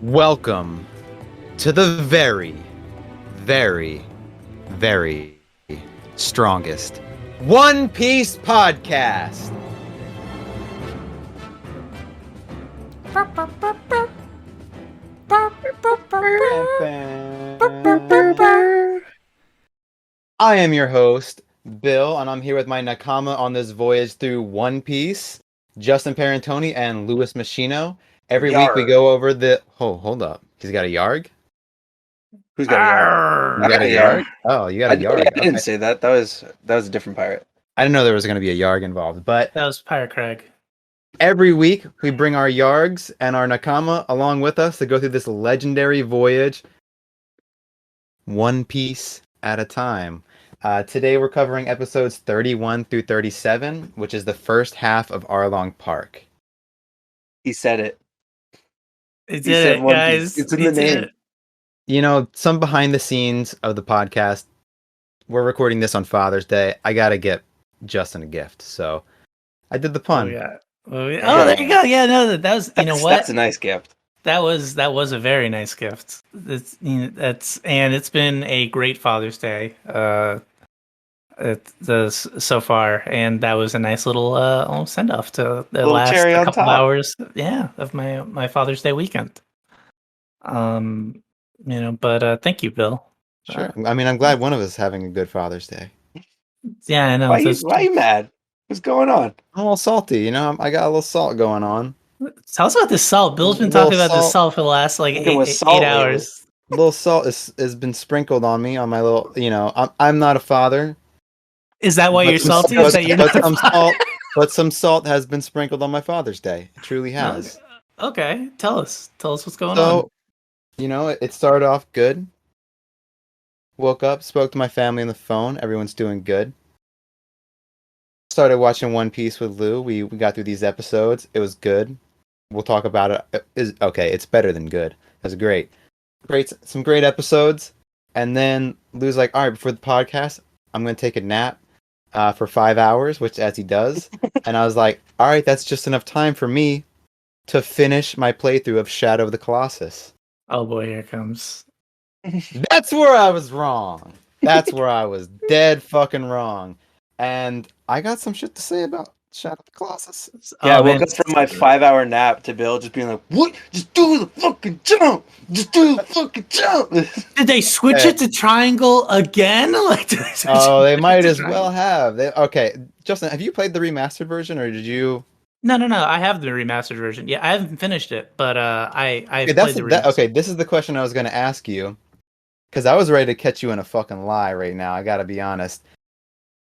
Welcome to the very, very, very strongest One Piece podcast. I am your host, Bill, and I'm here with my Nakama on this voyage through One Piece, Justin Parentoni and Louis Machino. Every week we Yarg. go over the... Oh, hold up. He's got a yarg? Who's got a yarg? You got a yarg? Oh, you got a yarg. I didn't Okay. say that. That was a different pirate. I didn't know there was going to be a yarg involved, but That was Pirate Craig. every week we bring our yargs and our Nakama along with us to go through this legendary voyage, one piece at a time. Today we're covering episodes 31 through 37, which is the first half of Arlong Park. He said it. It He did said it, One guys. Piece. It's in He the did name. it. You know, some behind the scenes of the podcast. We're recording this on Father's Day. I gotta get Justin a gift, so I did the pun. Oh, yeah. Oh, there you go. Yeah, no, that was. You know what? That's a nice gift. That was a very nice gift. It's been a great Father's Day. So far, and that was a nice little send off to the Little last cherry on couple top. hours. Yeah, of my Father's Day weekend. But thank you, Bill. Sure. I mean, I'm glad one of us is having a good Father's Day. Yeah, I know. Why are you mad? What's going on? I'm a little salty, you know. I got a little salt going on. Tell us about this salt. Bill's been Little talking about this salt. salt for the last like Look at what eight salt hours. A little salt has been sprinkled on me on my little. You know, I'm not a father. Is that why you're salty? Is that you're not some salt? But some salt has been sprinkled on my Father's Day. It truly has. Okay, tell us what's going on. So, you know, it started off good. Woke up, spoke to my family on the phone. Everyone's doing good. Started watching One Piece with Lou. We got through these episodes. It was good. We'll talk about it. It's better than good. It was great. Some great episodes. And then Lou's like, all right, before the podcast, I'm going to take a nap for 5 hours, which as he does. And I was like, all right, that's just enough time for me to finish my playthrough of Shadow of the Colossus. Oh boy, here it comes. That's where I was wrong. That's where I was dead fucking wrong. And I got some shit to say about Shadow of the Colossus. Yeah, I Oh, man. woke up from my 5-hour nap to Bill just being like, "What? Just do the fucking jump! Just do the fucking jump!" Did they switch it to triangle again? Like, did they switch Oh, it they might to as triangle? well have. Okay, Justin, have you played the remastered version, or did you? No. I have the remastered version. Yeah, I haven't finished it, but I've Okay, played the remastered. okay, this is the question I was going to ask you, because I was ready to catch you in a fucking lie right now. I got to be honest.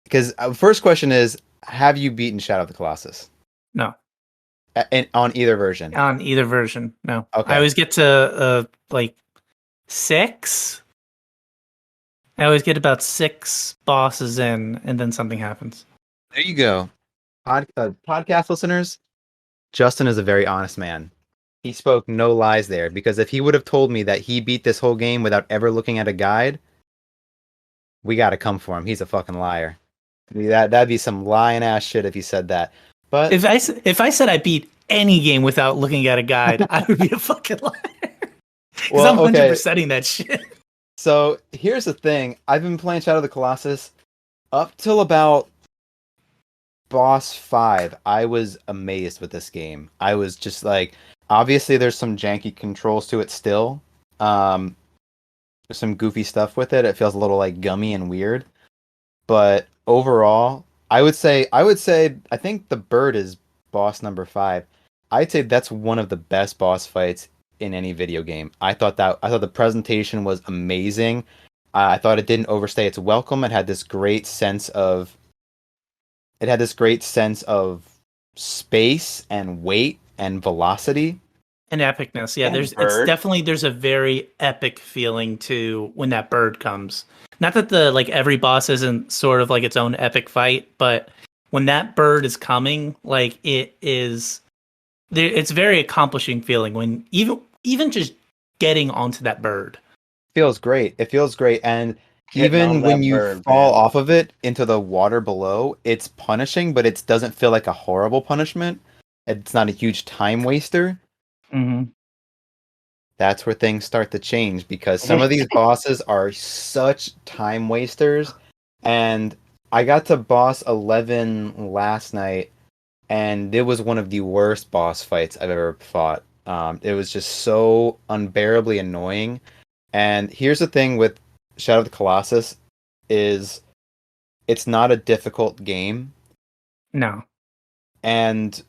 Because first question is, have you beaten Shadow of the Colossus? No. On either version? On either version, no. Okay. I always get to like 6. I always get about 6 bosses in, and then something happens. There you go. Podcast listeners, Justin is a very honest man. He spoke no lies there, because if he would have told me that he beat this whole game without ever looking at a guide, we gotta come for him. He's a fucking liar. That'd be some lying ass shit if he said that. But If I said I beat any game without looking at a guide, I would be a fucking liar. Because Well, I'm okay. 100%ing that shit. So here's the thing. I've been playing Shadow of the Colossus up till about boss 5. I was amazed with this game. I was just like, obviously there's some janky controls to it still. There's some goofy stuff with it. It feels a little like gummy and weird. But overall, I would say I think the bird is boss number 5. I'd say that's one of the best boss fights in any video game. I thought the presentation was amazing. I thought it didn't overstay its welcome. It had this great sense of space and weight and velocity. And epicness. Yeah, And there's a very epic feeling to when that bird comes. Not that every boss isn't sort of like its own epic fight, but when that bird is coming, like it's very accomplishing feeling when even just getting onto that bird. Feels great. It feels great, and Getting even on when that you bird, fall man. off of it into the water below, it's punishing, but it doesn't feel like a horrible punishment. It's not a huge time waster. Mm-hmm. that's where things start to change because some of these bosses are such time wasters. And I got to boss 11 last night, and it was one of the worst boss fights I've ever fought. It was just so unbearably annoying. And here's the thing with Shadow of the Colossus is it's not a difficult game. No. And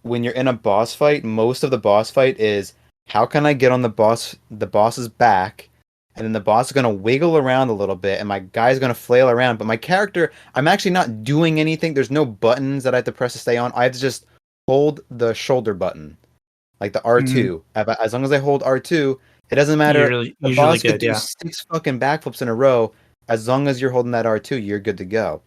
when you're in a boss fight, most of the boss fight is how can I get on the boss's back, and then the boss is gonna wiggle around a little bit, and my guy's gonna flail around. But my character, I'm actually not doing anything. There's no buttons that I have to press to stay on. I have to just hold the shoulder button, like the R2. As long as I hold R2, it doesn't matter. The boss could do 6 fucking backflips in a row. As long as you're holding that R2, you're good to go.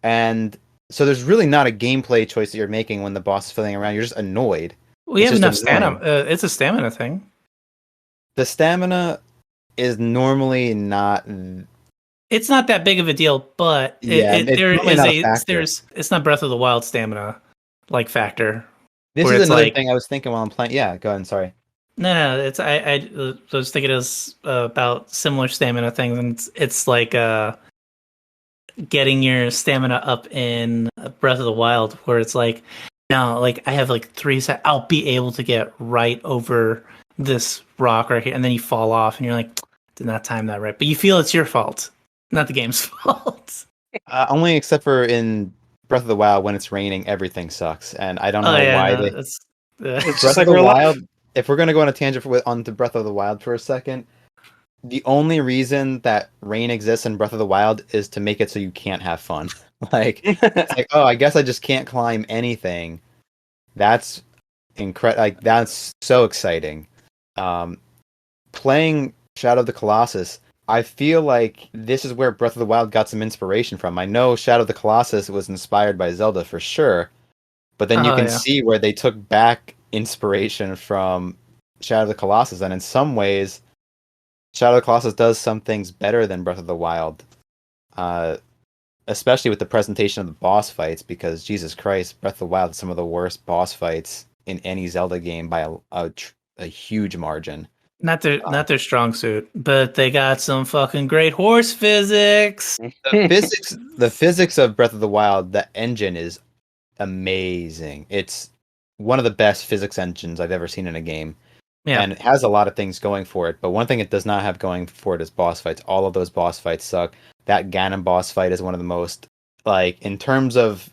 And so there's really not a gameplay choice that you're making when the boss is flailing around. You're just annoyed. We have enough stamina. It's a stamina thing. The stamina is normally not. It's not that big of a deal, but it's not Breath of the Wild stamina like factor. This is another thing I was thinking while I'm playing. Yeah, go ahead. Sorry. No, it's I was thinking it was about similar stamina things, and it's like getting your stamina up in Breath of the Wild, where it's like, no, like I have like 3 seconds, I'll be able to get right over this rock right here, and then you fall off, and you're like, did not time that right, but you feel it's your fault, not the game's fault. Only except for in Breath of the Wild when it's raining, everything sucks, and I don't know why it's Breath of the Wild. If we're gonna go on a tangent onto Breath of the Wild for a second, the only reason that rain exists in Breath of the Wild is to make it so you can't have fun. It's like, oh, I guess I just can't climb anything. That's incredible. Like, that's so exciting. Playing Shadow of the Colossus, I feel like this is where Breath of the Wild got some inspiration from. I know Shadow of the Colossus was inspired by Zelda for sure, but then you can see where they took back inspiration from Shadow of the Colossus, and in some ways, Shadow of the Colossus does some things better than Breath of the Wild, especially with the presentation of the boss fights, because Jesus Christ, Breath of the Wild is some of the worst boss fights in any Zelda game by a huge margin. Not their strong suit, but they got some fucking great horse physics. The physics of Breath of the Wild, the engine is amazing. It's one of the best physics engines I've ever seen in a game. Yeah. And it has a lot of things going for it, but one thing it does not have going for it is boss fights. All of those boss fights suck. That Ganon boss fight is one of the most, like, in terms of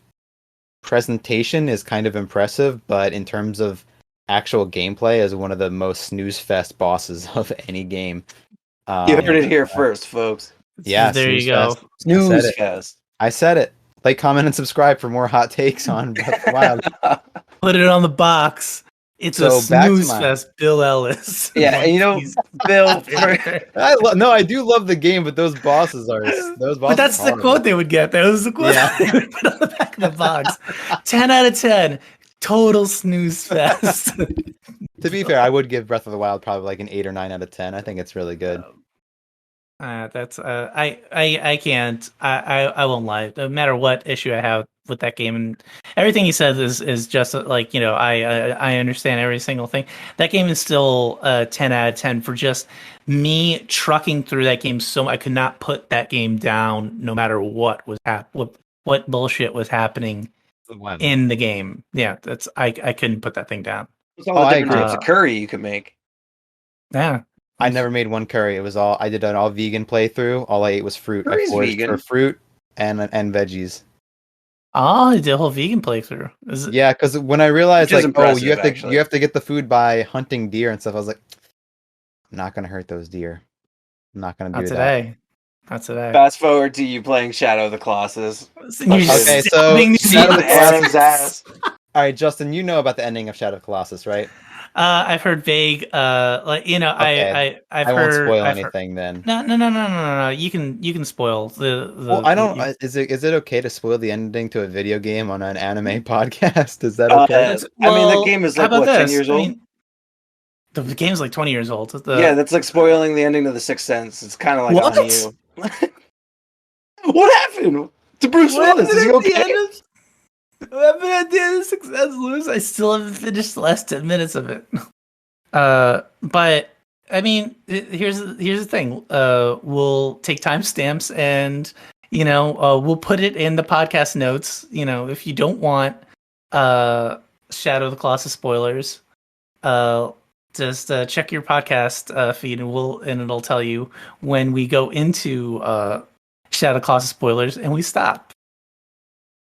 presentation is kind of impressive, but in terms of actual gameplay is one of the most snooze fest bosses of any game. You heard it here first, folks. Yeah, there you go. Snooze fest. I said it. Like, comment, and subscribe for more hot takes on Breath of the Wild. Put it on the box. It's a snooze fest, Bill Ellis. Yeah, and you know, Bill. I do love the game, but those bosses are. But that's the quote they would get. That was the quote they would put on the back of the box. 10 out of 10. Total snooze fest. To be fair, I would give Breath of the Wild probably like an 8 or 9 out of 10. I think it's really good. That's I can't. I won't lie. No matter what issue I have with that game, and everything he says is just like, you know, I understand every single thing. That game is still 10 out of 10 for just me trucking through that game. So I could not put that game down, no matter what was what bullshit was happening in the game. Yeah, that's I couldn't put that thing down. There's all the different types of curry you could make. Yeah. I never made one curry. It was I did an all vegan playthrough. All I ate was fruit. I foraged for fruit and veggies. Oh, you did a whole vegan playthrough. Yeah, because when I realized you have to get the food by hunting deer and stuff, I was like, I'm not gonna hurt those deer. I'm not gonna do that. Not today. Fast forward to you playing Shadow of the Colossus. Okay, so Shadow of the Colossus. All right, Justin, you know about the ending of Shadow of the Colossus, right? I've heard vague, like, you know, okay. I won't spoil anything then. No. You can spoil the. Well, I don't. Is it okay to spoil the ending to a video game on an anime podcast? Is that okay? I mean, the game is like what, 10 years old. I mean, the game's like 20 years old. Yeah, that's like spoiling the ending of The Sixth Sense. It's kind of like on you. What happened to Bruce Willis? Is he okay? What happened at the end of Sixth Sense, Lewis? I still haven't finished the last 10 minutes of it. But I mean, here's the thing. We'll take timestamps and we'll put it in the podcast notes. If you don't want Shadow of the Colossus spoilers, just check your podcast feed and it'll tell you when we go into Shadow of the Colossus spoilers and we stop.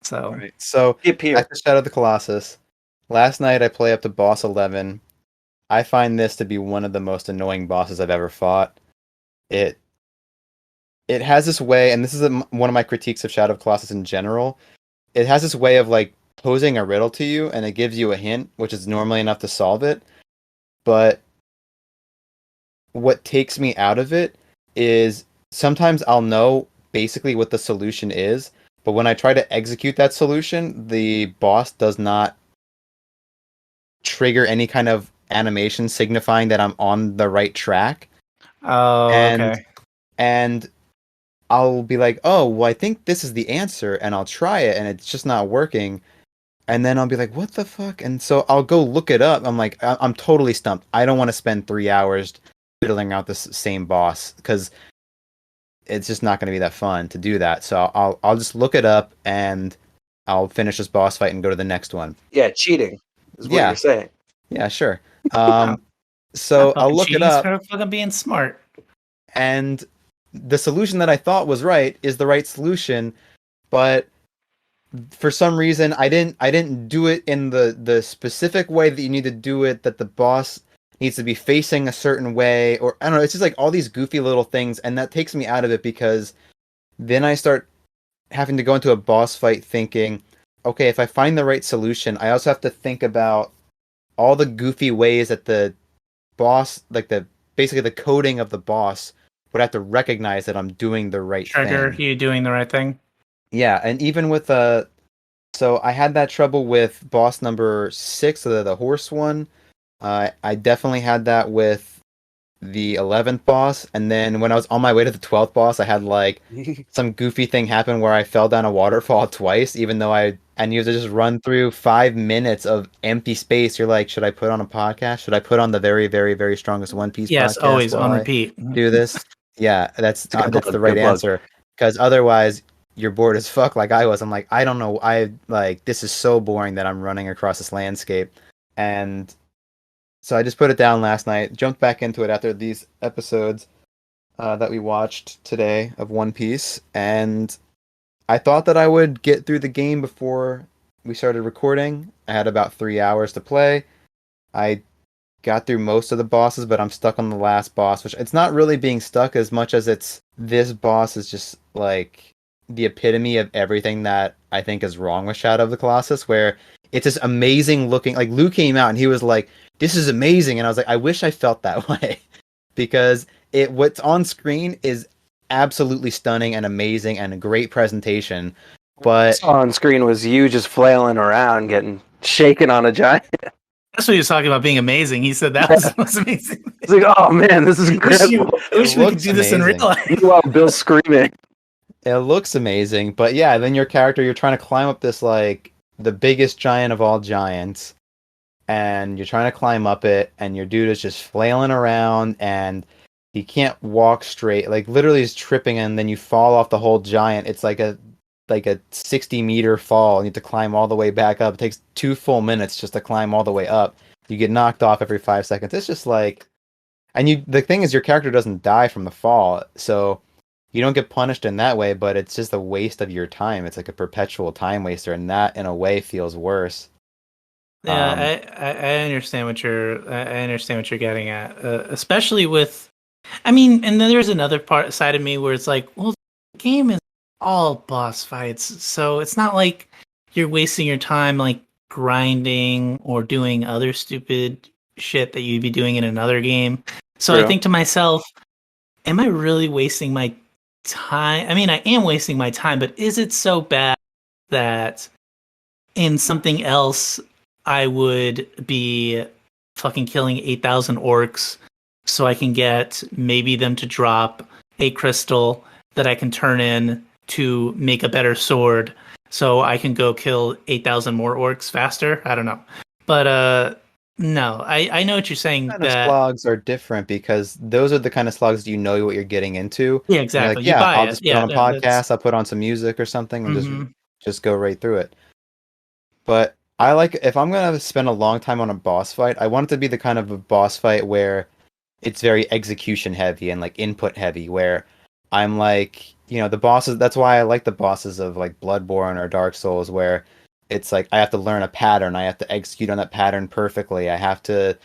So Right. So back to Shadow of the Colossus. Last night I play up to boss 11. I find this to be one of the most annoying bosses I've ever fought. It has this way, and this is one of my critiques of Shadow of the Colossus in general. It has this way of like posing a riddle to you, and it gives you a hint, which is normally enough to solve it. But what takes me out of it is sometimes I'll know basically what the solution is, but when I try to execute that solution, the boss does not trigger any kind of animation signifying that I'm on the right track. Oh, okay. And I'll be like, oh, well, I think this is the answer, and I'll try it, and it's just not working. And then I'll be like, what the fuck? And so I'll go look it up. I'm like, I'm totally stumped. I don't want to spend 3 hours fiddling out this same boss, because it's just not going to be that fun to do that. So I'll just look it up, and I'll finish this boss fight and go to the next one. Yeah, cheating is what you're saying. Yeah, sure. So I'll look it up. Fucking being smart. And the solution that I thought was right is the right solution, but for some reason I didn't do it in the specific way that you need to do it, that the boss needs to be facing a certain way, or I don't know, it's just like all these goofy little things, and that takes me out of it, because then I start having to go into a boss fight thinking, okay, if I find the right solution, I also have to think about all the goofy ways that the boss, like basically the coding of the boss would have to recognize that I'm doing the right thing. You doing the right thing? Yeah, and even with so I had that trouble with boss number 6, the horse one. I definitely had that with the 11th boss, and then when I was on my way to the 12th boss, I had like some goofy thing happen where I fell down a waterfall twice, even though and you have to just run through 5 minutes of empty space. You're like, should I put on a podcast? Should I put on the very, very, very strongest One Piece podcast? Yes, always on repeat. Do this? Yeah, that's the right answer. Because otherwise, you're bored as fuck like I was. I'm like, I don't know. This is so boring that I'm running across this landscape. And so I just put it down last night, jumped back into it after these episodes that we watched today of One Piece, and I thought that I would get through the game before we started recording. I had about 3 hours to play. I got through most of the bosses, but I'm stuck on the last boss, which it's not really being stuck as much as this boss is just like the epitome of everything that I think is wrong with Shadow of the Colossus, where it's this amazing looking, like Luke came out and he was like, this is amazing. And I was like, I wish I felt that way, because what's on screen is absolutely stunning and amazing and a great presentation. But on screen was you just flailing around, getting shaken on a giant. That's what he was talking about being amazing. He said that was amazing. It's like, oh man, this is incredible. I wish we could do this in real life. Meanwhile, Bill's screaming. It looks amazing, but yeah, then your character, you're trying to climb up this, like, the biggest giant of all giants, and you're trying to climb up it, and your dude is just flailing around, and he can't walk straight. Like, literally he's tripping, and then you fall off the whole giant. It's like a 60-meter fall, and you have to climb all the way back up. It takes 2 full minutes just to climb all the way up. You get knocked off every 5 seconds. It's just like... And the thing is, your character doesn't die from the fall, so you don't get punished in that way, but it's just a waste of your time. It's like a perpetual time waster, and that, in a way, feels worse. Yeah, I understand what you're getting at, especially with... I mean, and then there's another side of me where it's like, well, the game is all boss fights, so it's not like you're wasting your time like grinding or doing other stupid shit that you'd be doing in another game. So I think to myself, am I really wasting my time? I mean, I am wasting my time, but is it so bad that in something else I would be fucking killing 8,000 orcs so I can get maybe them to drop a crystal that I can turn in to make a better sword so I can go kill 8,000 more orcs faster? I don't know. But No, I know what you're saying. Kind of That slogs are different because those are the kind of slogs you know what you're getting into. yeah, And you're like, exactly. You yeah, buy I'll it. just put Yeah, on a that's. podcast, I'll put on some music or something, and Hmm. just go right through it. But I like if I'm gonna spend a long time on a boss fight, I want it to be the kind of a boss fight where it's very execution heavy and like input heavy, where I'm like, the bosses. That's why I like the bosses of like Bloodborne or Dark Souls, where it's like I have to learn a pattern, I have to execute on that pattern perfectly. I have to,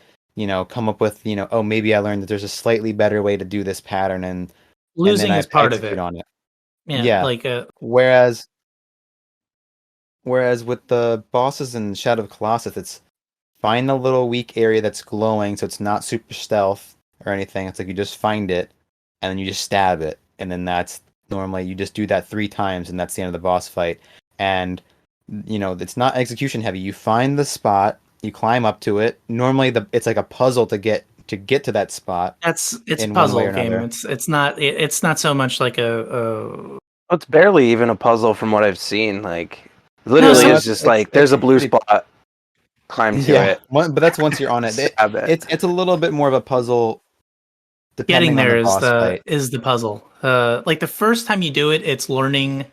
come up with, oh, maybe I learned that there's a slightly better way to do this pattern, and then Losing I is have to part of execute it. on it. Yeah, Yeah. like Whereas Whereas with the bosses in Shadow of Colossus, it's find the little weak area that's glowing, so it's not super stealth or anything. It's like you just find it, and then you just stab it, and then that's normally you just do that 3 times, and that's the end of the boss fight. And it's not execution heavy. You find the spot, you climb up to it. Normally, it's like a puzzle to get to that spot it's a in one way or puzzle game. another. It's not so much like a It's barely even a puzzle from what I've seen. Like, no. literally, So is just like there's a blue Pretty. spot, climb to Yeah, it, but that's once you're on it. stab it. It's a little bit more of a puzzle getting depending on the there is boss the fight. is the puzzle. Like the first time you do it, it's learning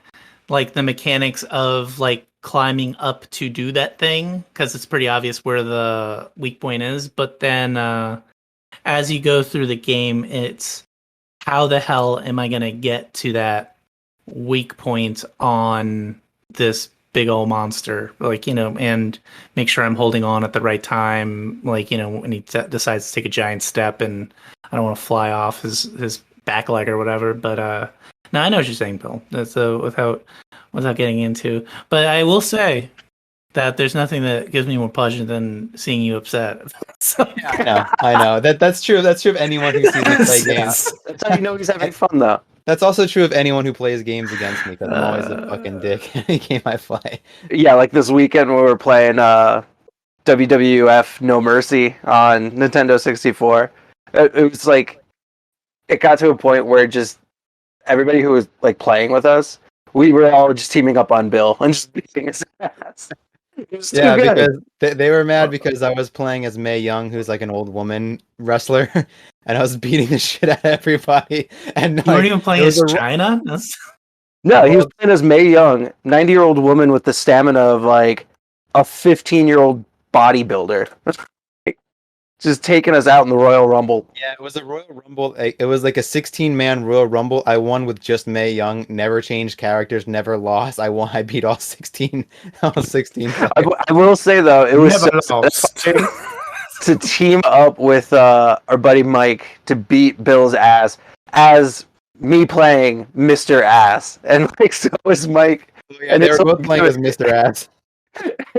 like the mechanics of like climbing up to do that thing because it's pretty obvious where the weak point is. But then as you go through the game, it's how the hell am I gonna get to that weak point on this big old monster? Like, and make sure I'm holding on at the right time. Like, when he decides to take a giant step and I don't want to fly off his back leg or whatever. But no, I know what you're saying, Bill. That's without getting into. But I will say that there's nothing that gives me more pleasure than seeing you upset. So, I know. That's true. That's true of anyone who sees me play Yeah, games. that's how you know he's having fun, though. That's also true of anyone who plays games against me because I'm always a fucking uh, dick in any game I play. Yeah, like this weekend when we were playing WWF No Mercy on Nintendo 64. It was like it got to a point where just everybody who was like playing with us, we were all just teaming up on Bill and just beating his ass. It was too Yeah, good. because they were mad because I was playing as Mae Young, who's like an old woman wrestler, and I was beating the shit out of everybody. And you weren't like even it playing was as a China? That's No, he was well, playing as Mae Young, 90-year-old woman with the stamina of like a 15-year-old bodybuilder. Just taking us out in the Royal Rumble. yeah, it was a Royal Rumble. It was like a 16-man Royal Rumble. I won with just Mae Young, never changed characters, never lost. I won. I beat all 16, all 16 players. I will say though, it was so never lost. satisfying to team up with our buddy Mike to beat Bill's ass as me playing Mr. Ass, and like so was Mike, So, yeah, and they his were whole both playing as gimmick, Mr. Ass.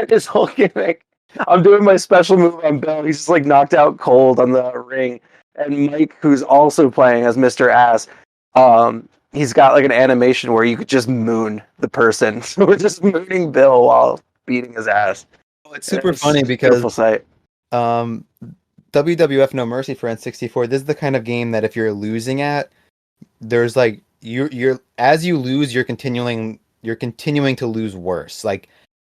his whole gimmick. I'm doing my special move on Bill. He's just like knocked out cold on the ring, and Mike, who's also playing as Mr. Ass, he's got like an animation where you could just moon the person. So we're just mooning Bill while beating his ass. It's And super it's funny a beautiful because sight. um, WWF No Mercy for N64. This is the kind of game that if you're losing at, there's like you're as you lose, you're continuing to lose worse. Like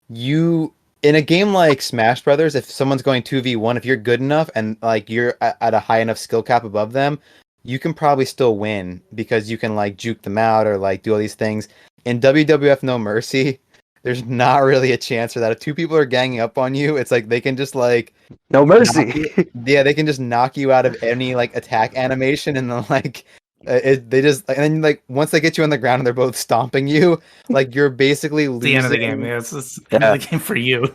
you in a game like Smash Brothers, if someone's going 2v1, if you're good enough and like you're at a high enough skill cap above them, you can probably still win because you can like juke them out or like do all these things. In WWF No Mercy, there's not really a chance for that. If two people are ganging up on you, it's like they can just like No knock mercy. you. Yeah, they can just knock you out of any like attack animation, and then like they just and then like once they get you on the ground and they're both stomping you, like you're basically The end of the game. losing. Yeah, it's the end of Yeah. the game for you.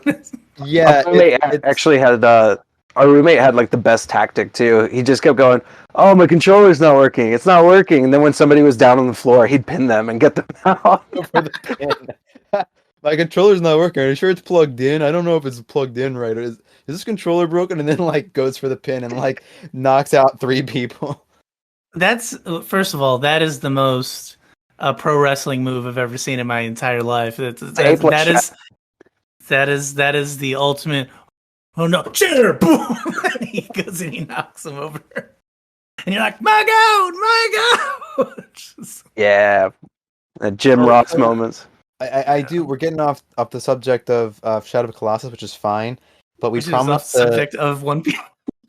Yeah, Our roommate actually had our roommate had like the best tactic too. He just kept going, "Oh, my controller's not working. It's not working." And then when somebody was down on the floor, he'd pin them and get them out. for the pin. My controller's not working. Are you sure it's plugged in? I don't know if it's plugged in right. Is this controller broken? And then like goes for the pin and like knocks out 3 people. That's first of all, that is the most pro wrestling move I've ever seen in my entire life. That is the ultimate. Oh no, chair! Boom! He goes and he knocks him over, and you're like, my God! Just- Yeah, Jim Ross moments. I do. We're getting off the subject of Shadow of the Colossus, which is fine. but we Which is off promised subject of One Piece.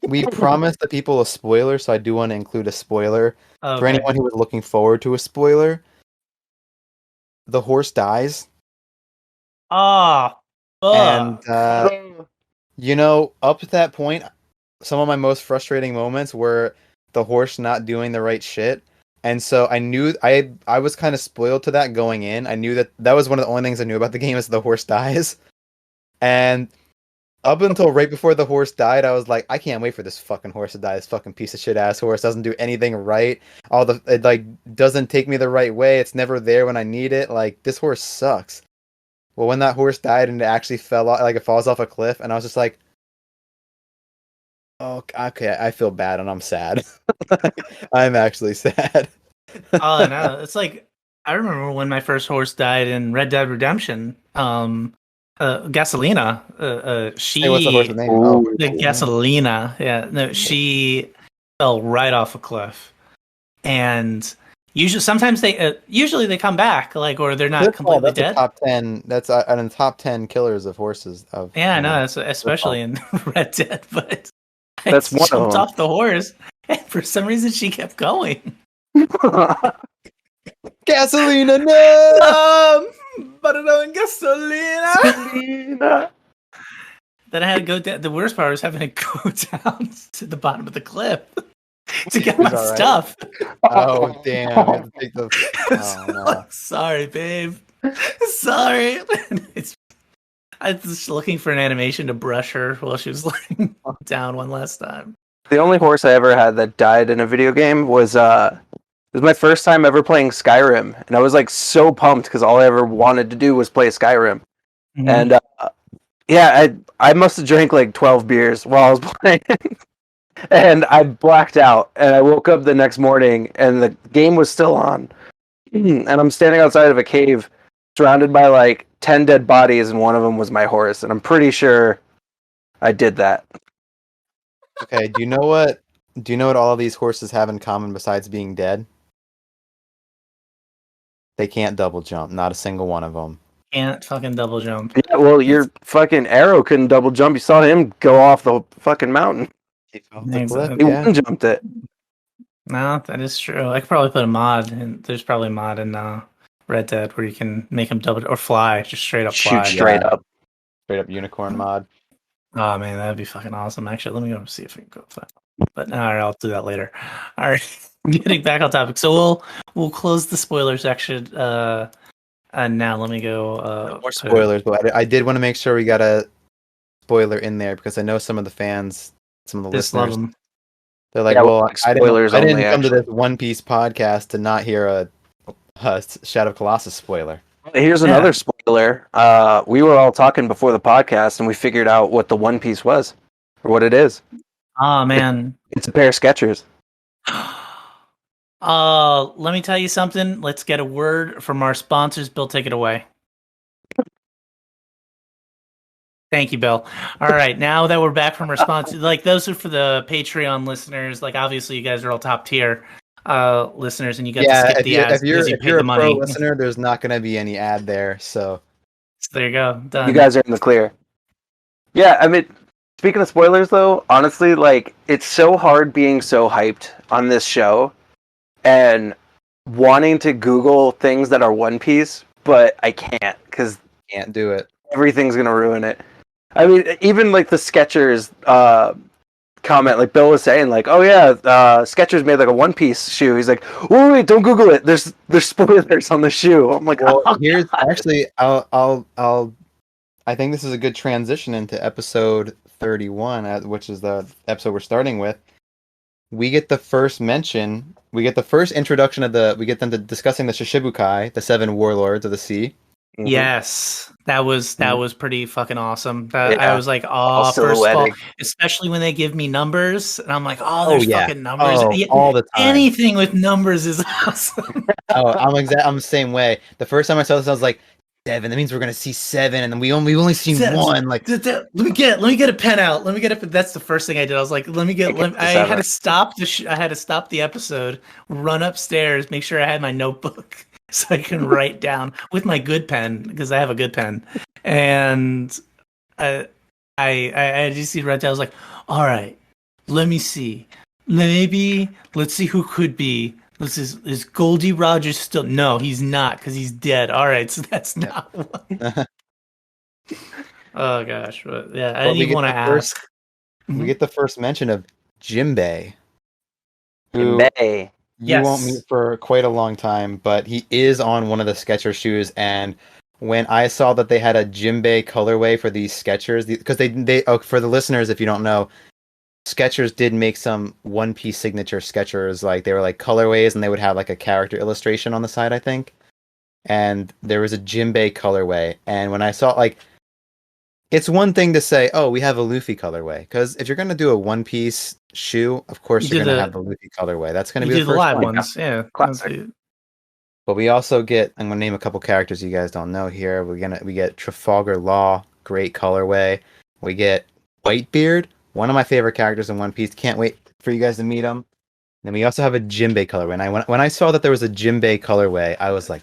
we promised the people a spoiler, so I do want to include a spoiler for Okay. anyone who was looking forward to a spoiler. The horse dies, Ah, and fuck. up to that point, some of my most frustrating moments were the horse not doing the right shit. And so I knew I was kind of spoiled to that going in. I knew that was one of the only things I knew about the game is the horse dies. And up until right before the horse died, I was like, I can't wait for this fucking horse to die. This fucking piece of shit ass horse doesn't do anything right. It like doesn't take me the right way. It's never there when I need it. Like this horse sucks. Well, when that horse died and it actually fell off, like it falls off a cliff, and I was just like, oh, okay, I feel bad and I'm sad. I'm actually sad. Oh no, it's like I remember when my first horse died in Red Dead Redemption. Gasolina. She Hey, what's the horse's name? Ooh. the Gasolina. Yeah, no, she fell right off a cliff, and usually they come back, like, or they're not completely that's dead. a top 10. That's in the top 10 killers of horses. Yeah, no, especially in Red Dead. But That's I one of jumped them. off the horse, and for some reason she kept going. Gasolina, no! But no gasolina. Selena. Then I had to go down. The worst part was having to go down to the bottom of the cliff to get my It's all right. stuff. Oh, damn. You have to take the... Oh, no. Like, sorry, babe. Sorry. I was just looking for an animation to brush her while she was laying down one last time. The only horse I ever had that died in a video game was it was my first time ever playing Skyrim, and I was like so pumped because all I ever wanted to do was play Skyrim. Mhm. And yeah, I must have drank like 12 beers while I was playing, and I blacked out. And I woke up the next morning, and the game was still on, and I'm standing outside of a cave, surrounded by like 10 dead bodies, and one of them was my horse. And I'm pretty sure I did that. Okay, do you know what all of these horses have in common besides being dead? They can't double jump. Not a single one of them. Can't fucking double jump. Yeah, well, your fucking arrow couldn't double jump. You saw him go off the fucking mountain. He fell off the Exactly. cliff, He yeah. one jumped it. No, that is true. I could probably put a mod, and there's probably a mod in Red Dead where you can make him double or fly, just straight up fly. Shoot straight up. Straight up unicorn mod. Oh man, that'd be fucking awesome. Actually, let me go see if we can go with that. But all right, I'll do that later. All right, getting back on topic. So we'll close the spoiler section. And now let me go. No more spoilers, but I did want to make sure we got a spoiler in there because I know some of the fans, some of the Just love listeners, them. they're like, Yeah, well, like I spoilers didn't only, come to actually. this One Piece podcast to not hear a Shadow of Colossus spoiler. Here's Yeah. another spoiler. We were all talking before the podcast, and we figured out what the One Piece was, or what it is. Oh man. It's a pair of Skechers. Let me tell you something. Let's get a word from our sponsors. Bill, take it away. Thank you, Bill. All right, now that we're back from our sponsors, like those are for the Patreon listeners. Like obviously, you guys are all top tier listeners, and you got to Yeah, skip the ads because you if paid you're the a pro money. listener, there's not going to be any ad there. So So there you go. Done. You guys are in the clear. Yeah, I mean, speaking of spoilers, though, honestly, like, it's so hard being so hyped on this show and wanting to Google things that are One Piece, but I can't because can't do it. everything's gonna ruin it. I mean, even like the Skechers comment, like Bill was saying, like, oh yeah, Skechers made like a One Piece shoe. He's like, wait, don't Google it. There's spoilers on the shoe. I'm like, Well, oh, here's God. actually, I think this is a good transition into episode 31, which is the episode we're starting with. We get the first mention. We get the first introduction of we get them to discussing the Shishibukai, the 7 warlords of the sea. Mhm. Yes, that was pretty fucking awesome. I Yeah. was like, All oh, first of all, silhouetted. especially when they give me numbers, and I'm like, oh, there's yeah. fucking numbers. Oh, Yeah, all the time. anything with numbers is awesome. Oh, I'm the same way. The first time I saw this, I was like, 7. That means we're gonna see 7, and then we've only seen Seven. 1. Like, Let me get a pen out. Let me get a. That's the first thing I did. I was like, I had to stop I had to stop the episode, run upstairs, make sure I had my notebook so I can write down with my good pen because I have a good pen, and I just see Red Tail. I was like, all right, let me see. Maybe let's see who could be. Is Goldie Rogers still? No, he's not because he's dead. All right, so that's Yeah. not one. Oh gosh, but yeah, I But didn't even want to ask. we Mhm. get the first mention of Jimbei, In who Bay. you won't Yes, meet for quite a long time, but he is on one of the Skechers shoes. And when I saw that they had a Jimbei colorway for these Skechers, because for the listeners, if you don't know, Skechers did make some One Piece signature Skechers, like they were like colorways, and they would have like a character illustration on the side, I think. And there was a Jimbei colorway, and when I saw like, it's one thing to say, "Oh, we have a Luffy colorway," because if you're gonna do a One Piece shoe, of course you you're do gonna have the the Luffy colorway. That's gonna you be the do the first live one. ones. Yeah, Classic. But we also get, I'm gonna name a couple characters you guys don't know here. We get Trafalgar Law, great colorway. We get Whitebeard, one of my favorite characters in One Piece. Can't wait for you guys to meet him. Then we also have a Jimbei colorway. And when I saw that there was a Jimbei colorway, I was like,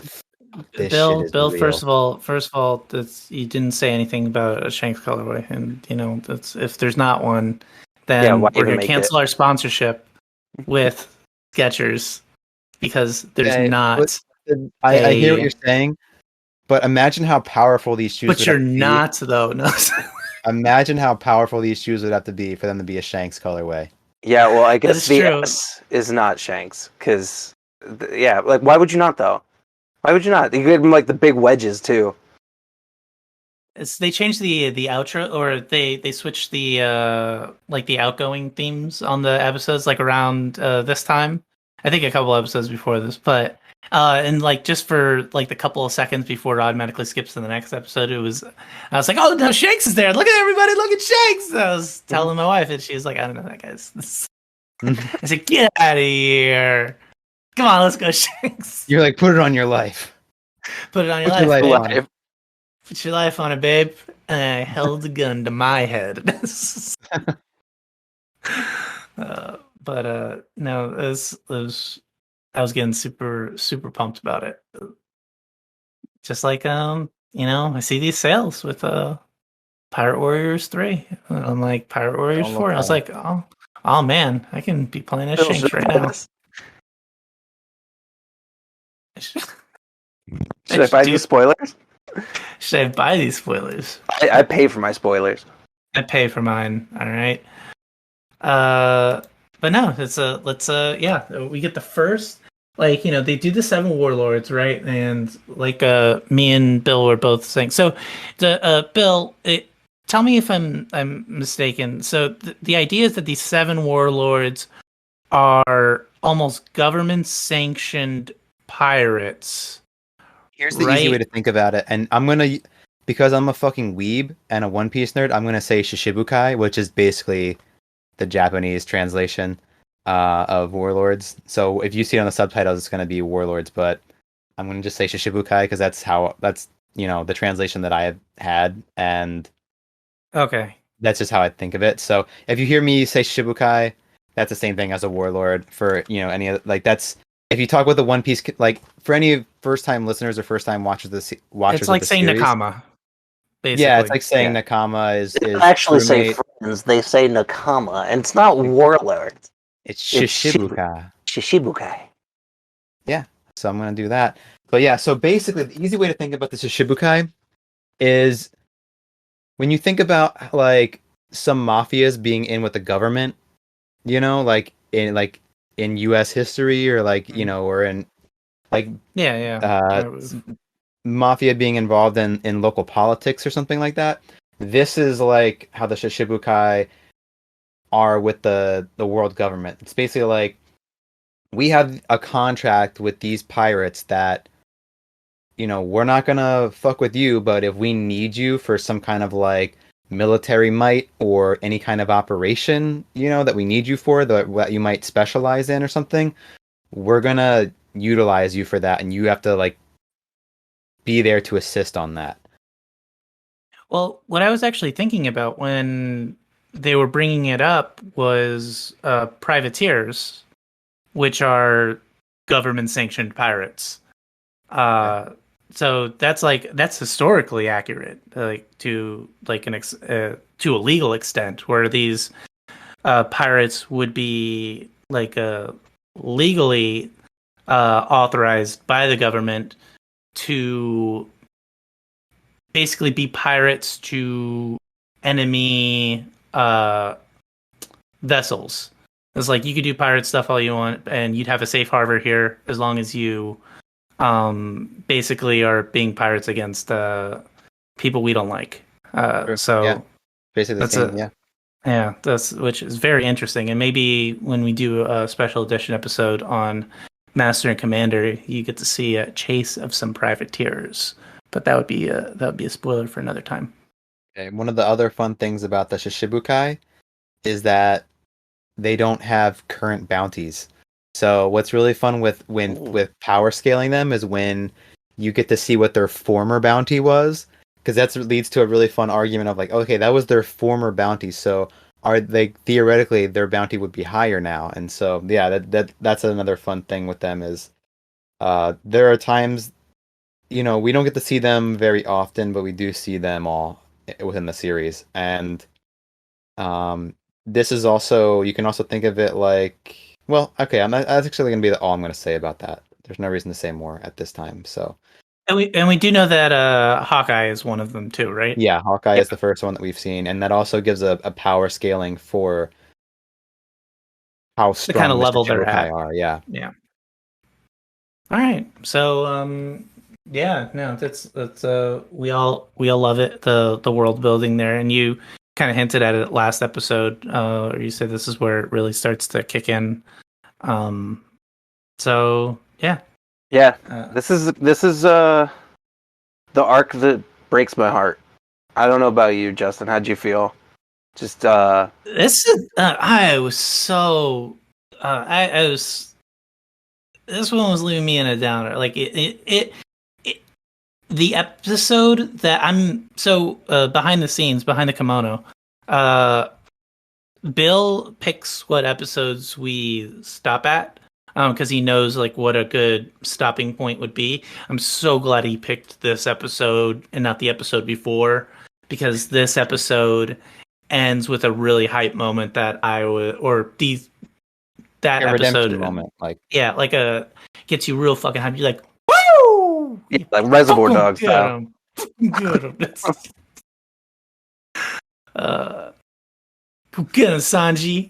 this shit is Bill. real. First of all, that's you didn't say anything about a Shanks colorway, and you know that's if there's not one, Yeah, why then we're even gonna make cancel our sponsorship with Skechers because there's Yeah, not I hear what a. you're saying, but imagine how powerful these shoes But would you're have to be. not though. No. Imagine how powerful these shoes would have to be for them to be a Shanks colorway. Yeah, well, I That guess is the true. S is not Shanks, because, yeah, like, why would you not, though? Why would you not? You give them, like, the big wedges, too. They changed the outro, or they switched the like the outgoing themes on the episodes like around this time. I think a couple episodes before this, but and like just for like the couple of seconds before it automatically skips to the next episode, I was like, oh no, Shanks is there! Look at everybody, look at Shanks! I was telling my wife, and she was like, I don't know that guy's. I said, get out of here! Come on, let's go, Shanks. You're like, put it on your life. Put it on your Put your life, life babe. on. Put your life on it, babe. And I held the gun to my head. No, I was getting super pumped about it. Just like I see these sales with Pirate Warriors 3. I'm like Pirate Warriors Don't look 4. I was bad. like, oh man, I can be playing as Shanks right now. Should I buy these spoilers? Should I buy these spoilers? I pay for my spoilers. I pay for mine. All right. But no, we get the first, like, they do the 7 warlords, right? And like me and Bill were both saying. So the Bill, tell me if I'm mistaken. So the idea is that these 7 warlords are almost government sanctioned pirates. Here's the easy way to think about it, and because I'm a fucking weeb and a One Piece nerd, I'm gonna say Shishibukai, which is basically the Japanese translation of warlords. So if you see it on the subtitles, it's gonna be warlords, but I'm gonna just say Shishibukai because that's the translation that I have had, and Okay. that's just how I think of it. So if you hear me say Shishibukai, that's the same thing as a warlord for any other, like that's. If you talk with the One Piece, like for any first-time listeners or first-time watchers It's like of the saying series, Nakama, basically. yeah, it's like saying Nakama is They don't actually say crewmate. friends, they say Nakama, and it's not warlords. It's Shishibuka. Shishibukai. Yeah, so I'm gonna do that. But yeah, so basically, the easy way to think about the Shishibukai is when you think about like some mafias being in with the government, like in U.S. history or or in like Yeah. mafia being involved in local politics or something like that. This is like how the Shishibukai are with the world government. It's basically like we have a contract with these pirates that we're not gonna fuck with you, but if we need you for some kind of like military might or any kind of operation, that we need you for, that you might specialize in or something, we're gonna utilize you for that, and you have to like be there to assist on that. Well, what I was actually thinking about when they were bringing it up was privateers, which are government sanctioned pirates. so that's historically accurate, like to like to a legal extent, where these pirates would be like legally authorized by the government to basically be pirates to enemy vessels. It's like you could do pirate stuff all you want, and you'd have a safe harbor here as long as you basically are being pirates against people we don't like. Sure. So Yeah. Basically the that's same, yeah. yeah, that's which is very interesting. And maybe when we do a special edition episode on Master and Commander, you get to see a chase of some privateers. But that would be a spoiler for another time. Okay. One of the other fun things about the Shishibukai is that they don't have current bounties. So what's really fun with power scaling them is when you get to see what their former bounty was, because that leads to a really fun argument of like, okay, that was their former bounty, so are they theoretically their bounty would be higher now? And so yeah, that's another fun thing with them is there are times, we don't get to see them very often, but we do see them all within the series. And this is also, you can also think of it like, well, okay, that's actually going to be all I'm going to say about that. There's no reason to say more at this time. So, And we do know that Hawkeye is one of them too, right? yeah, Hawkeye is the first one that we've seen, and that also gives a power scaling for how The kind strong of the level they're Shichibukai at. are. Yeah. Yeah. All right. So yeah, no, that's we all love it, the world building there, and you kind of hinted at it last episode, or you said this is where it really starts to kick in. So yeah. Yeah, this is the arc that breaks my heart. I don't know about you, Justin. How'd you feel? Just This is I was so I was this one was leaving me in a downer. Like it the episode that I'm so behind the scenes, behind the kimono, Bill picks what episodes we stop at because he knows like what a good stopping point would be. I'm so glad he picked this episode and not the episode before, because this episode ends with a really hype moment that I would or these that A redemption episode moment, like yeah, like gets you real fucking hype. You're like, woo! yeah, like Reservoir Fucking Dogs get style. 'em. Fucking get 'em. Go get him, Sanji.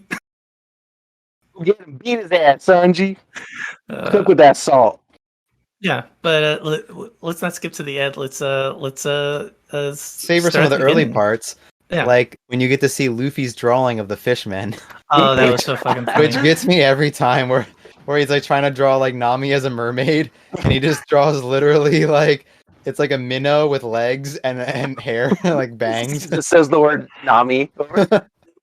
Get him, beat his ass, Sanji. Cook Uh, with that salt. yeah, but let's not skip to the end. Let's savor some start of the at early beginning. parts, Yeah. like when you get to see Luffy's drawing of the fishmen, Oh, that was so fucking funny. which gets me every time. Where he's like trying to draw like Nami as a mermaid, and he just draws literally like it's like a minnow with legs and hair like bangs. It says the word Nami.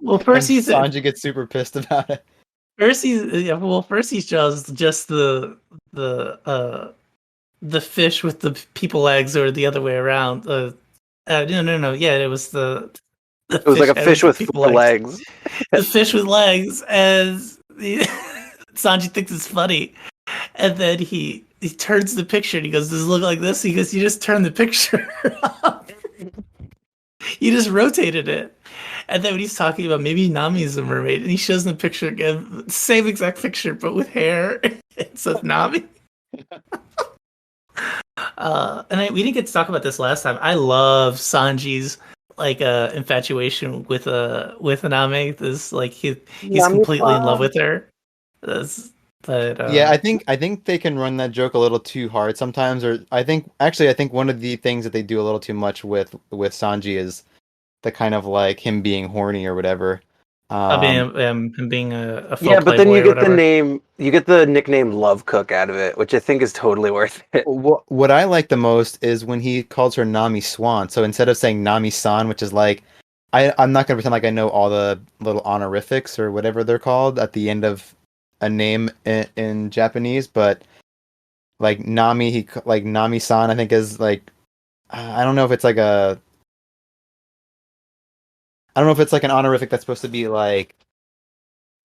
Well, And first he's Sanji gets super pissed about it. first he draws just the fish with the people legs, or the other way around. No. Yeah, it was the It was like a head fish with people 4 legs. The fish with legs, as Sanji thinks it's funny, and then he turns the picture and he goes, "Does it look like this?" He goes, "You just turned the picture up. You just rotated it." And then when he's talking about maybe Nami is a mermaid, and he shows them the picture again, same exact picture but with hair. It says Nami. We didn't get to talk about this last time. I love Sanji's like infatuation with Nami. This like he's completely in love with her. Yeah, I think they can run that joke a little too hard sometimes, or I think one of the things that they do a little too much with Sanji is the kind of like him being horny or whatever. him being a full Yeah, but then you playboy or get whatever. you get the nickname Love Cook out of it, which I think is totally worth it. What I like the most is when he calls her Nami Swan. So instead of saying Nami San, which is like I'm not gonna pretend like I know all the little honorifics or whatever they're called at the end of a name in Japanese, but like Nami, like Nami San, I think is like I don't know if it's like I don't know if it's like an honorific that's supposed to be like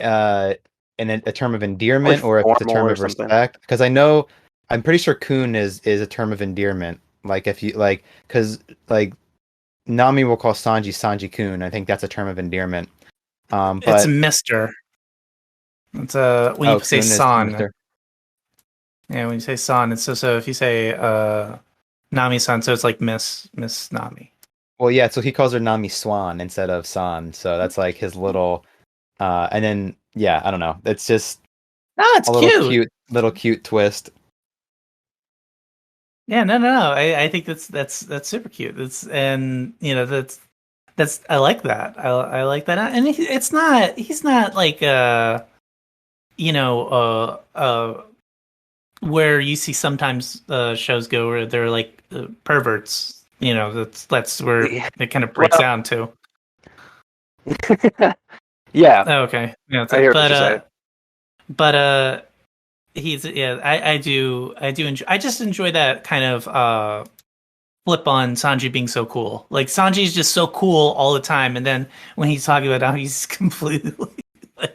uh a term of endearment, Like or if it's a formal term or of something. respect. Because I'm pretty sure Kun is a term of endearment. Like if you like, because like Nami will call Sanji Sanji-kun. I think that's a term of endearment. It's But Mister. It's when you say Kun is San. Mister. Yeah, when you say San, it's so if you say Nami-san, so it's like Miss Nami. Well, yeah, so he calls her Nami Swan instead of San. So that's like his little and then yeah, I don't know. It's just Oh, it's a cute. little cute twist. Yeah, no. I think that's super cute. It's and that's I like that. I like that, and he's not like you know where you see sometimes shows go where they're like perverts. That's where it kind of breaks Well, down to. yeah, Oh, okay, yeah, I hear what you're saying. but he's yeah. I do enjoy. I just enjoy that kind of flip on Sanji being so cool. Like Sanji's just so cool all the time, and then when he's talking about how he's completely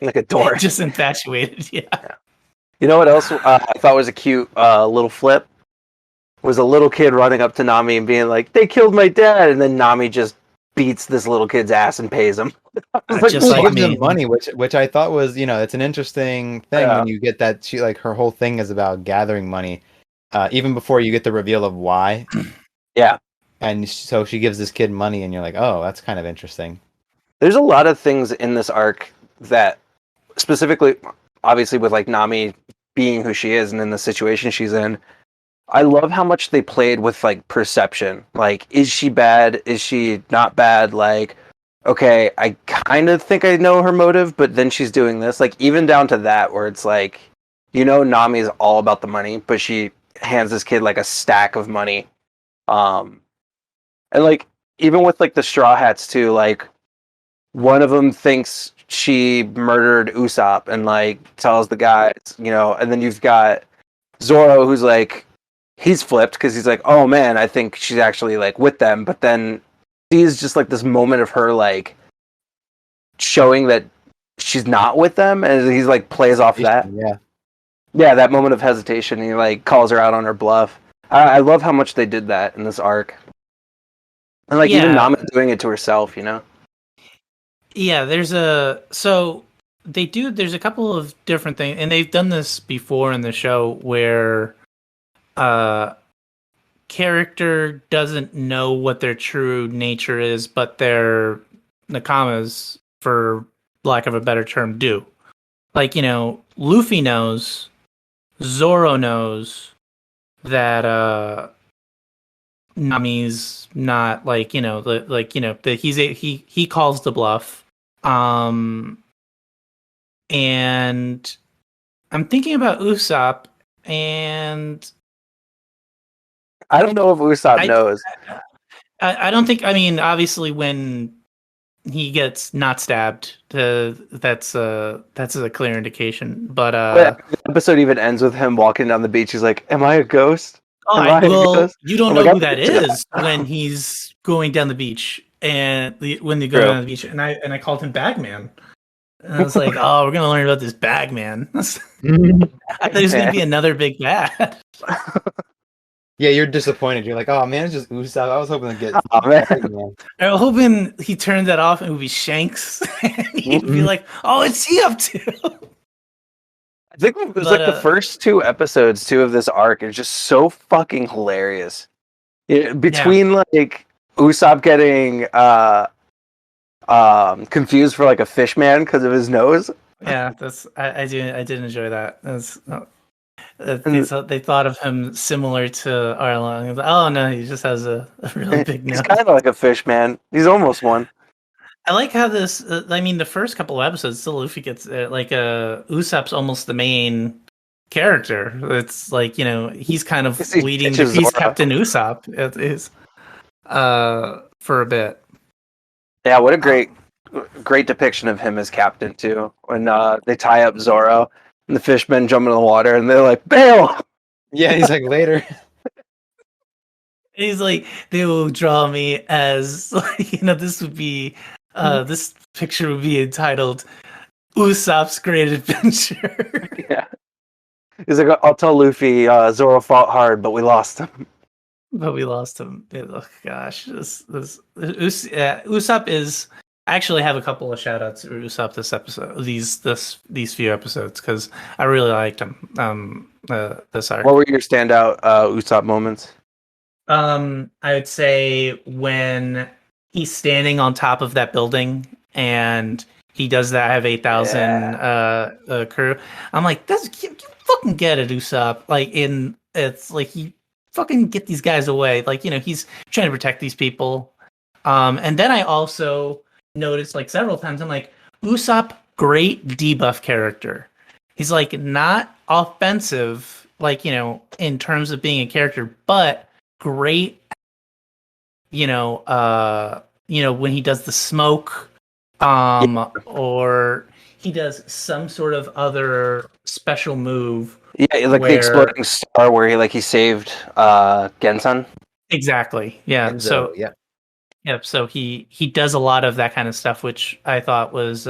Like a dork. just infatuated. Yeah. You know what else I thought was a cute little flip? Was a little kid running up to Nami and being like, "They killed my dad," and then Nami just beats this little kid's ass and pays him. Just She like gives me. him money, which I thought was, it's an interesting thing Yeah. when you get that she like her whole thing is about gathering money, even before you get the reveal of why. Yeah. And so she gives this kid money, and you're like, oh, that's kind of interesting. There's a lot of things in this arc that specifically, obviously with like Nami being who she is and in the situation she's in, I love how much they played with like perception. Like, is she bad? Is she not bad? Like, okay, I kind of think I know her motive, but then she's doing this. Like, even down to that, where it's like, Nami is all about the money, but she hands this kid like a stack of money. And like, even with like the Straw Hats too, like, one of them thinks she murdered Usopp and like tells the guys, and then you've got Zoro who's like, he's flipped because he's like, oh man, I think she's actually like with them, but then sees just like this moment of her like showing that she's not with them, and he's like plays off that. Yeah, that moment of hesitation. And he like calls her out on her bluff. I love how much they did that in this arc, and like even Nami doing it to herself. Yeah, there's a there's a couple of different things, and they've done this before in the show where character doesn't know what their true nature is, but their nakamas, for lack of a better term, do. Like, Luffy knows, Zoro knows that Nami's not like, that he calls the bluff. And I'm thinking about Usopp, and I don't know if Usopp knows. I don't think. I mean, obviously, when he gets not stabbed, that's a clear indication. But the episode even ends with him walking down the beach. He's like, "Am I a ghost?" Well, you don't know who that is when he's going down the beach, and when they go down the beach, and I called him Bagman. And I was like, "Oh, we're gonna learn about this Bagman." I thought it was gonna be another big bad. Yeah, you're disappointed. You're like, oh man, it's just Usopp. I was hoping to get. Oh man, I was hoping he turned that off and it would be Shanks, and he'd be like, "Oh, what's he up to?" I think it was like the first two episodes too of this arc is just so fucking hilarious. Between like Usopp getting confused for like a fish man because of his nose. Yeah, I did enjoy that. They thought of him similar to Arlong. Like, oh no, he just has a really big nose. He's kind of like a fish man. He's almost one. I like how this. I mean, the first couple of episodes, still Luffy gets Usopp's almost the main character. It's like he's kind of leading. He's Captain Usopp. Is for a bit. Yeah, what a great depiction of him as captain too. When they tie up Zoro and the fishmen jump in the water and they're like, bail! Yeah, he's like, later. He's like, they will draw me as, this would be, this picture would be entitled Usopp's Great Adventure. Yeah. He's like, I'll tell Luffy, Zoro fought hard, but we lost him. but we lost him. Oh, gosh, Usopp is. I actually have a couple of shout outs to Usopp this episode, these few episodes, because I really liked him. This arc. What were your standout Usopp moments? I would say when he's standing on top of that building and he does that. I have 8,000 crew. I'm like, you fucking get it, Usopp. Like it's like you fucking get these guys away. Like, he's trying to protect these people. And then I also noticed like several times, I'm like, Usopp, great debuff character. He's like not offensive, like, in terms of being a character, but great, when he does the smoke, or he does some sort of other special move. Yeah, like the exploding star where he saved Gensun. Exactly. Yeah. Enzo, so yeah. Yep. So he does a lot of that kind of stuff, which I thought was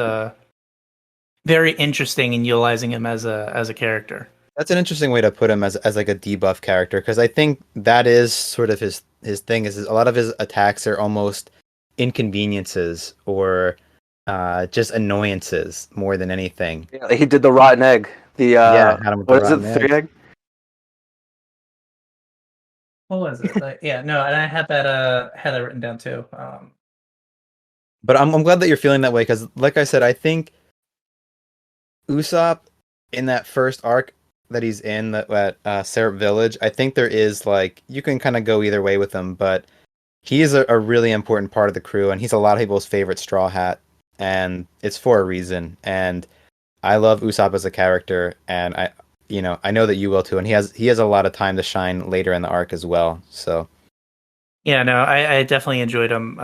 very interesting in utilizing him as a character. That's an interesting way to put him as like a debuff character, because I think that is sort of his thing. Is a lot of his attacks are almost inconveniences or just annoyances more than anything. Yeah, he did the rotten egg. Had him with what is the it? The rotten 3 egg? What was it? And I had that written down too. But I'm glad that you're feeling that way, because, like I said, I think Usopp in that first arc that he's in at Syrup Village, I think there is like you can kind of go either way with him, but he is a really important part of the crew, and he's a lot of people's favorite Straw Hat, and it's for a reason. And I love Usopp as a character, and I know that you will too. And he has a lot of time to shine later in the arc as well. So yeah, no, I definitely enjoyed him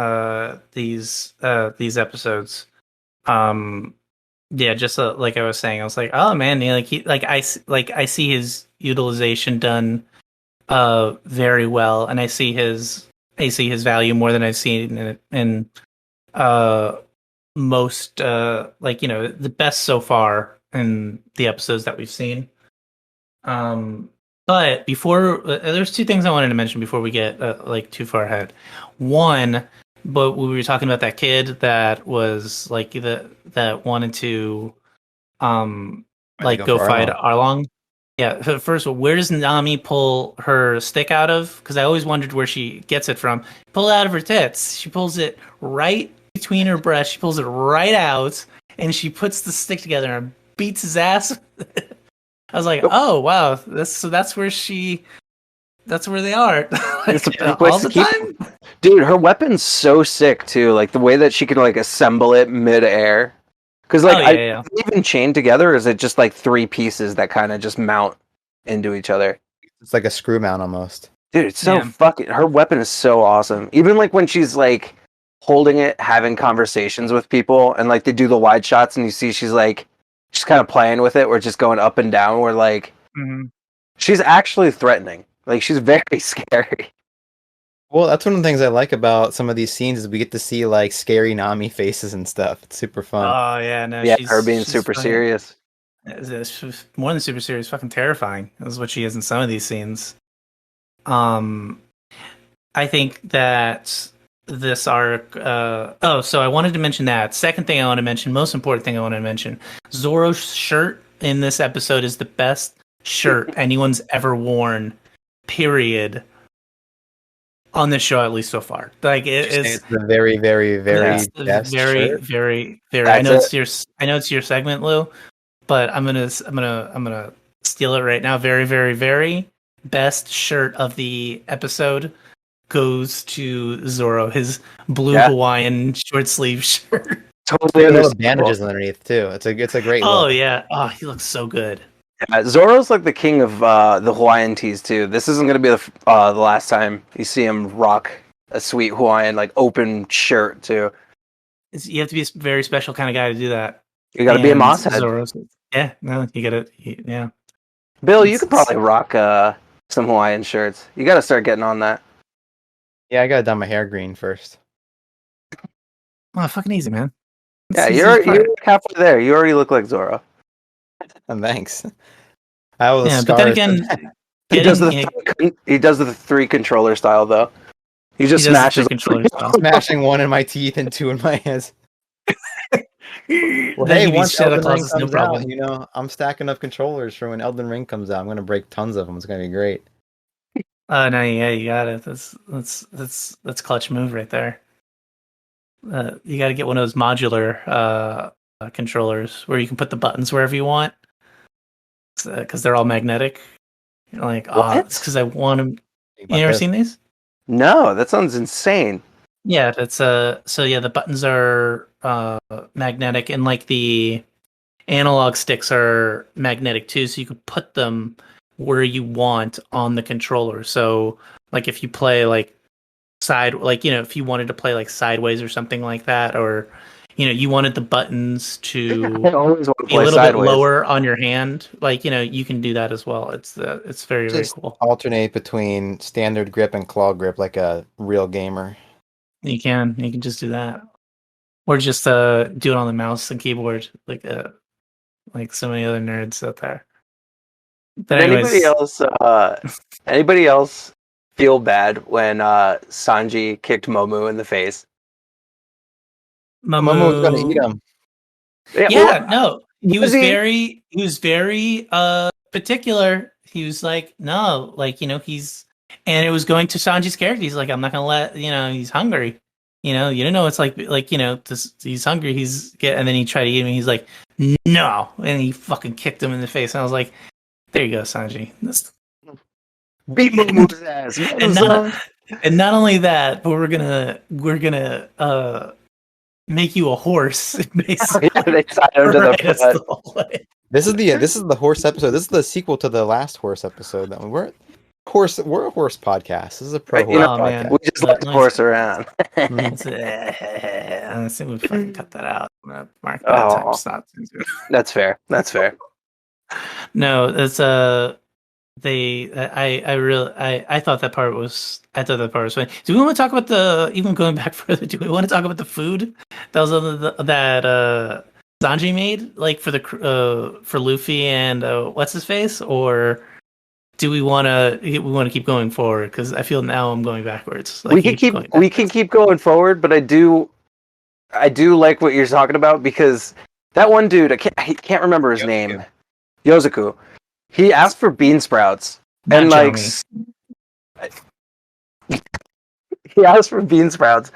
these episodes. Yeah, just like I was saying, I was like, oh man, I see his utilization done very well, and I see his value more than I've seen in most the best so far in the episodes that we've seen. But before there's two things I wanted to mention before we get too far ahead. One, but we were talking about that kid that was like that wanted to go fight Arlong. Yeah, first of all, where does Nami pull her stick out of? Because I always wondered where she gets it from. Pull it out of her tits. She pulls it right between her breasts. She pulls it right out, and she puts the stick together and beats his ass. I was like, oh wow, that's where they are. It's a perfect place to keep time. Dude, her weapon's so sick too. Like the way that she can like assemble it mid-air. Because even chained together, is it just like 3 pieces that kind of just mount into each other? It's like a screw mount almost. Dude, it's so fucking. Her weapon is so awesome. Even like when she's like holding it, having conversations with people, and like they do the wide shots, and you see she's like just kind of playing with it, or just going up and down. Where like she's actually threatening. Like she's very scary. Well, that's one of the things I like about some of these scenes is we get to see like scary Nami faces and stuff. It's super fun. Oh yeah, no, yeah, her being super funny. serious. It's more than super serious, fucking terrifying. That's what she is in some of these scenes. I think that this arc. So I wanted to mention that. Second thing I want to mention, most important thing I want to mention, Zoro's shirt in this episode is the best shirt anyone's ever worn. Period. On this show, at least so far, like it's the very, very, very best very, shirt. very, very. That's I know it's your segment, Lou, but I'm gonna steal it right now. Very, very, very best shirt of the episode goes to Zoro. His blue Hawaiian short sleeve shirt. Totally understandable. Bandages underneath too. It's a great look. Oh yeah. Oh, he looks so good. Zoro's like the king of the Hawaiian tees too. This isn't going to be the last time you see him rock a sweet Hawaiian like open shirt too. You have to be a very special kind of guy to do that. You got to be a moss head. Yeah, no, you got to. Yeah, Bill, you could probably rock some Hawaiian shirts. You got to start getting on that. Yeah, I got to dye my hair green first. Oh, fucking easy, man. Yeah, you're halfway there. You already look like Zoro. Thanks. But He does the three controller style though. He just smashes controller style. Smashing one in my teeth and two in my hands. Well, hey, once Elden Ring comes out, I'm stacking up controllers for when Elden Ring comes out. I'm gonna break tons of them. It's gonna be great. Oh no, yeah, you got it. That's clutch move right there. You got to get one of those modular controllers where you can put the buttons wherever you want, because they're all magnetic. You're like, it's because I want them. You ever seen these? No, that sounds insane. Yeah, that's so yeah, the buttons are magnetic, and like the analog sticks are magnetic too, so you can put them where you want on the controller. So like if you play like if you wanted to play like sideways or something like that, or you wanted the buttons to I always want to be play a little sideways. bit lower on your hand, you can do that as well. It's very very cool. Alternate between standard grip and claw grip like a real gamer. You can just do that, or just do it on the mouse and keyboard like so many other nerds out there. But anyways, anybody else feel bad when Sanji kicked Momu in the face? Momu was gonna eat him. He was very particular. He was like, no, and it was going to Sanji's character. He's like, I'm not gonna let he's hungry. You don't know it's he's hungry. And then he tried to eat him. And he's like, no, and he fucking kicked him in the face. And I was like, there you go, Sanji. Beat Momu's ass. And not only that, but we're gonna make you a horse. Basically, they tied him to the foot. This is the horse episode. This is the sequel to the last horse episode. That we're a horse podcast. This is a pro horse podcast. Man. We just let the horse around. I think we fucking cut that out. I'm gonna mark that time. That's fair. No, it's I thought that part was funny. Do we want to talk about even going back further? Do we want to talk about the food that was that Sanji made, like for Luffy and what's his face, or do we want to keep going forward? Because I feel now I'm going backwards. We can keep going forward, but I do like what you're talking about, because that one dude, I can't remember his name. Yozaku. He asked for bean sprouts. He asked for bean sprouts.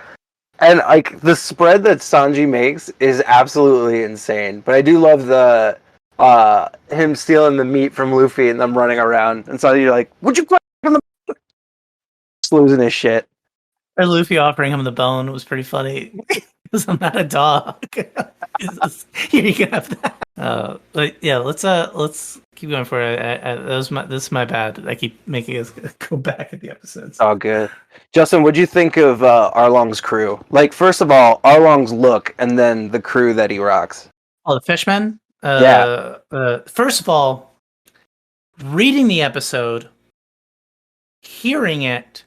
And like the spread that Sanji makes is absolutely insane. But I do love the him stealing the meat from Luffy and them running around. And so you're like, would you quit from the just losing his shit. Or Luffy offering him the bone was pretty funny. Because I'm not a dog. Here you can have that. But yeah, let's keep going for it. This is my bad. I keep making us go back at the episodes. Oh, good. Justin, what'd you think of Arlong's crew? Like, first of all, Arlong's look, and then the crew that he rocks. Oh, the fishmen? Yeah. First of all, reading the episode, hearing it,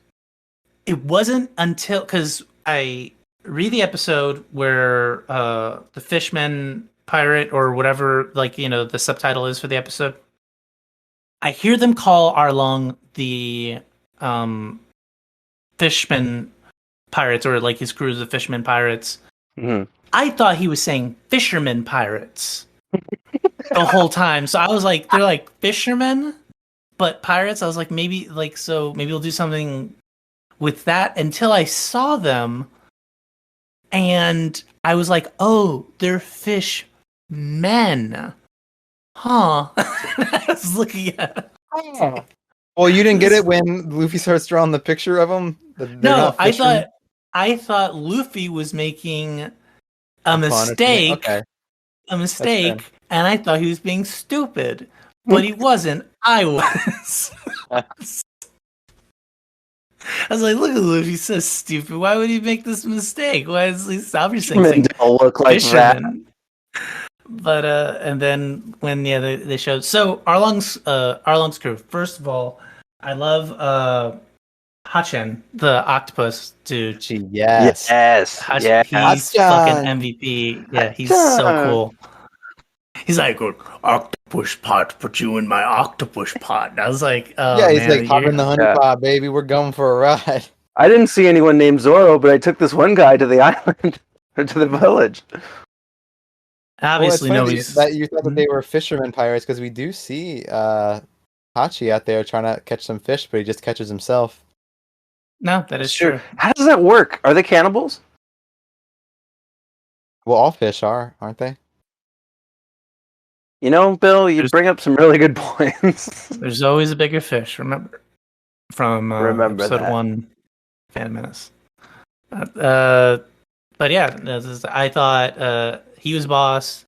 it wasn't until, because I read the episode where the fishman pirate or whatever, the subtitle is for the episode. I hear them call Arlong the fishman pirates, or like his crew is the fisherman pirates. Mm-hmm. I thought he was saying fisherman pirates the whole time. So I was like, they're like fishermen, but pirates. I was like, maybe we'll do something with that, until I saw them. And I was like, oh, they're fish men. Huh. I was looking at it. Oh. Well, you didn't get it when Luffy starts drawing the picture of them? No, I thought Luffy was making a mistake. Okay. A mistake, and I thought he was being stupid. But he wasn't. I was. I was like, look at Luffy, he's so stupid. Why would he make this mistake? Why is he obviously don't look like fisherman? That? But and then when they showed, so Arlong's crew. First of all, I love Hachen, the octopus dude. Yes. He's fucking MVP. Yeah, he's so cool. He's like, "Oh, octopus pot, put you in my octopus pot." And I was like, "Oh Yeah, he's man, like, hop in the honey Yeah. pot, baby. We're going for a ride. I didn't see anyone named Zorro, but I took this one guy to the island or to the village. Well, it's obviously funny nobody's." that you thought that they were fishermen pirates because we do see Hachi out there trying to catch some fish, but he just catches himself. No, that is true. How does that work? Are they cannibals? Well, all fish are, aren't they? You know, Bill, you There's- bring up some really good points. There's always a bigger fish. Remember from Remember episode that. 1, Phantom Menace. But yeah, I thought he was boss.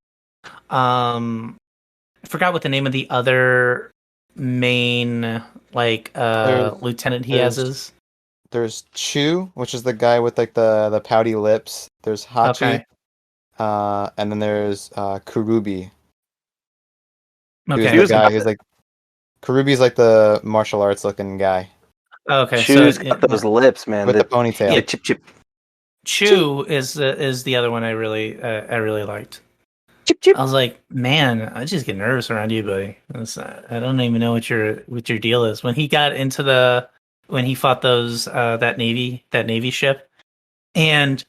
I forgot what the name of the other main lieutenant he has is. There's Chu, which is the guy with like the pouty lips. There's Hachi, Okay. and then there's Kurubi, who's Okay. the guy who's like Kurubi's like the martial arts looking guy Okay. Shoes So got those lips, man. with the ponytail. Yeah. Chip chip Chu is the other one I really liked. chip chip. I was like, man, I just get nervous around you, buddy. I don't even know what your deal is. When he got into when he fought those that navy ship, and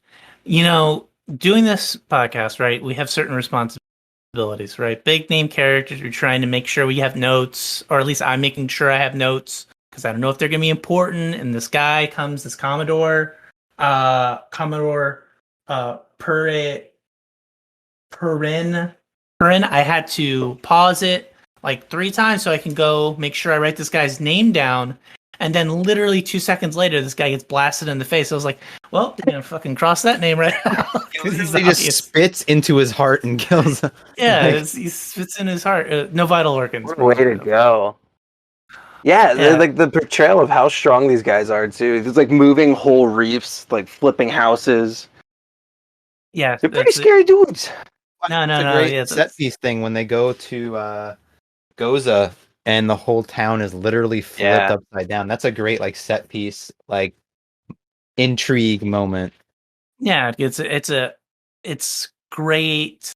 doing this podcast, right? We have certain responsibilities, right? Big name characters. We're trying to make sure we have notes, or at least I'm making sure I have notes because I don't know if they're gonna be important. And this guy comes, this Commodore Perrin. I had to pause it like 3 times so I can go make sure I write this guy's name down. And then literally 2 seconds later, this guy gets blasted in the face. I was like, well, they're going to fucking cross that name right now. He just spits into his heart and kills him. Yeah, Like, he spits in his heart. No vital organs. What a way to go. Yeah, Yeah. like the portrayal of how strong these guys are too. It's like moving whole reefs, like flipping houses. Yeah. They're pretty scary dudes. No. it's a great Yeah, set piece thing when they go to Goza and the whole town is literally flipped upside down. That's a great like set piece, like intrigue moment. Yeah, it's great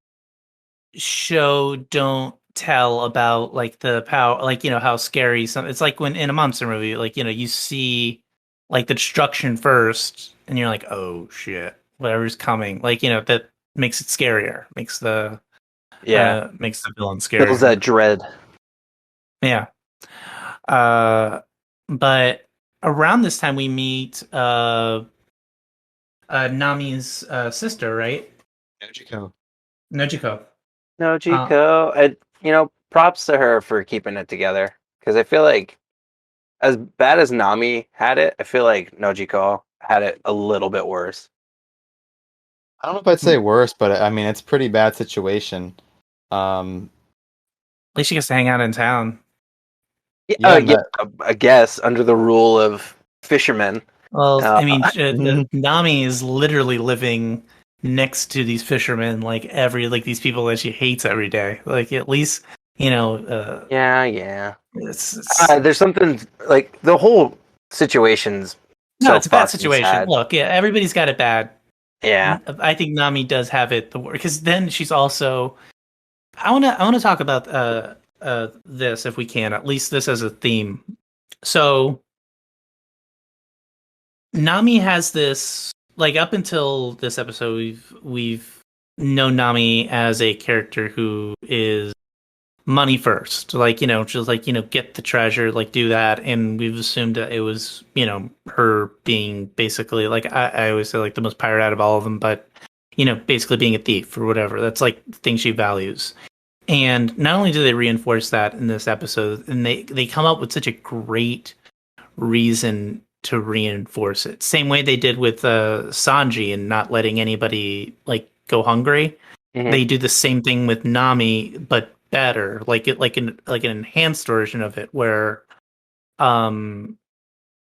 show don't tell about like the power, like how scary some. It's like when in a monster movie, like you see like the destruction first, and you're like, oh shit, whatever's coming, like that makes it scarier, makes the villain scarier. Feels that dread. Yeah. But around this time we meet Nami's sister, right? Nojiko. Nojiko, and props to her for keeping it together. Because I feel like, as bad as Nami had it, I feel like Nojiko had it a little bit worse. I don't know if I'd say worse, but I mean it's a pretty bad situation. At least she gets to hang out in town. Yeah, I guess under the rule of fishermen. Well, I mean, Nami is literally living next to these fishermen, like these people that she hates every day. Like at least Yeah. It's There's something like the whole situation's. no, so it's a bad fucking situation. sad. Look, yeah, everybody's got it bad. Yeah, I think Nami does have it the worst because then she's also. I wanna talk about this if we can, at least this as a theme. So Nami has this, like, up until this episode, we've known Nami as a character who is money first, like just like get the treasure, like do that, and we've assumed that it was her being basically like I always say like the most pirate out of all of them, but basically being a thief or whatever. That's like the thing she values. And not only do they reinforce that in this episode, and they come up with such a great reason to reinforce it. Same way they did with Sanji and not letting anybody like go hungry. Mhm. They do the same thing with Nami, but better, like an enhanced version of it, where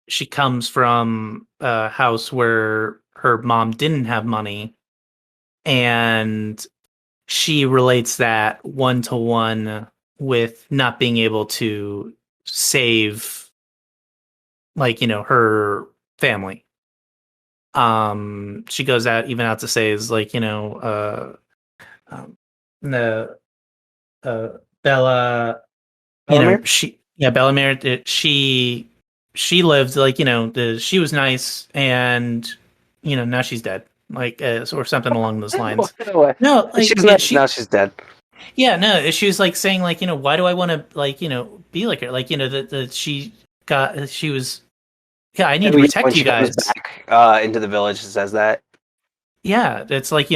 she comes from a house where her mom didn't have money, and she relates that 1-to-1 with not being able to save like her family. She goes out to say is like the Bella, Bellamere? Bellamere, she lived like she was nice, and now she's dead, like or something along those lines. No, like She's nice, now she's dead. yeah, no, she was like saying like why do I want to like be like her, like that she was I need to protect When you she comes guys. back into the village, it says that. Yeah, it's like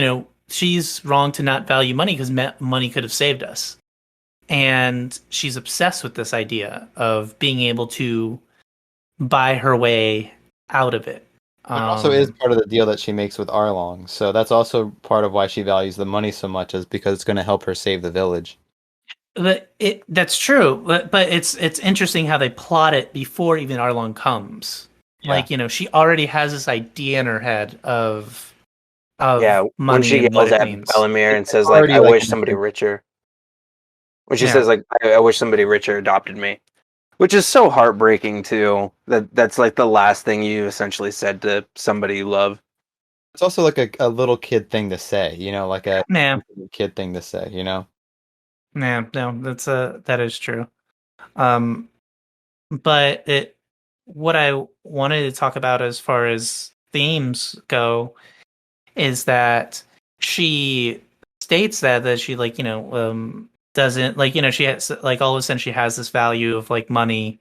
she's wrong to not value money because money could have saved us, and she's obsessed with this idea of being able to buy her way out of it. But it also is part of the deal that she makes with Arlong. So that's also part of why she values the money so much, is because it's going to help her save the village. But that's true. But it's interesting how they plot it before even Arlong comes. Yeah. Like she already has this idea in her head of When money she and what yells it at means. Bellamere and says, like, already, I like, wish somebody richer. When she Yeah. says, like, I wish somebody richer adopted me. Which is so heartbreaking, too. That's, like, the last thing you essentially said to somebody you love. It's also like a little kid thing to say, like a Nah, kid thing to say, no, that is true. But what I wanted to talk about as far as themes go is that she states that she like doesn't like she has like all of a sudden she has this value of like money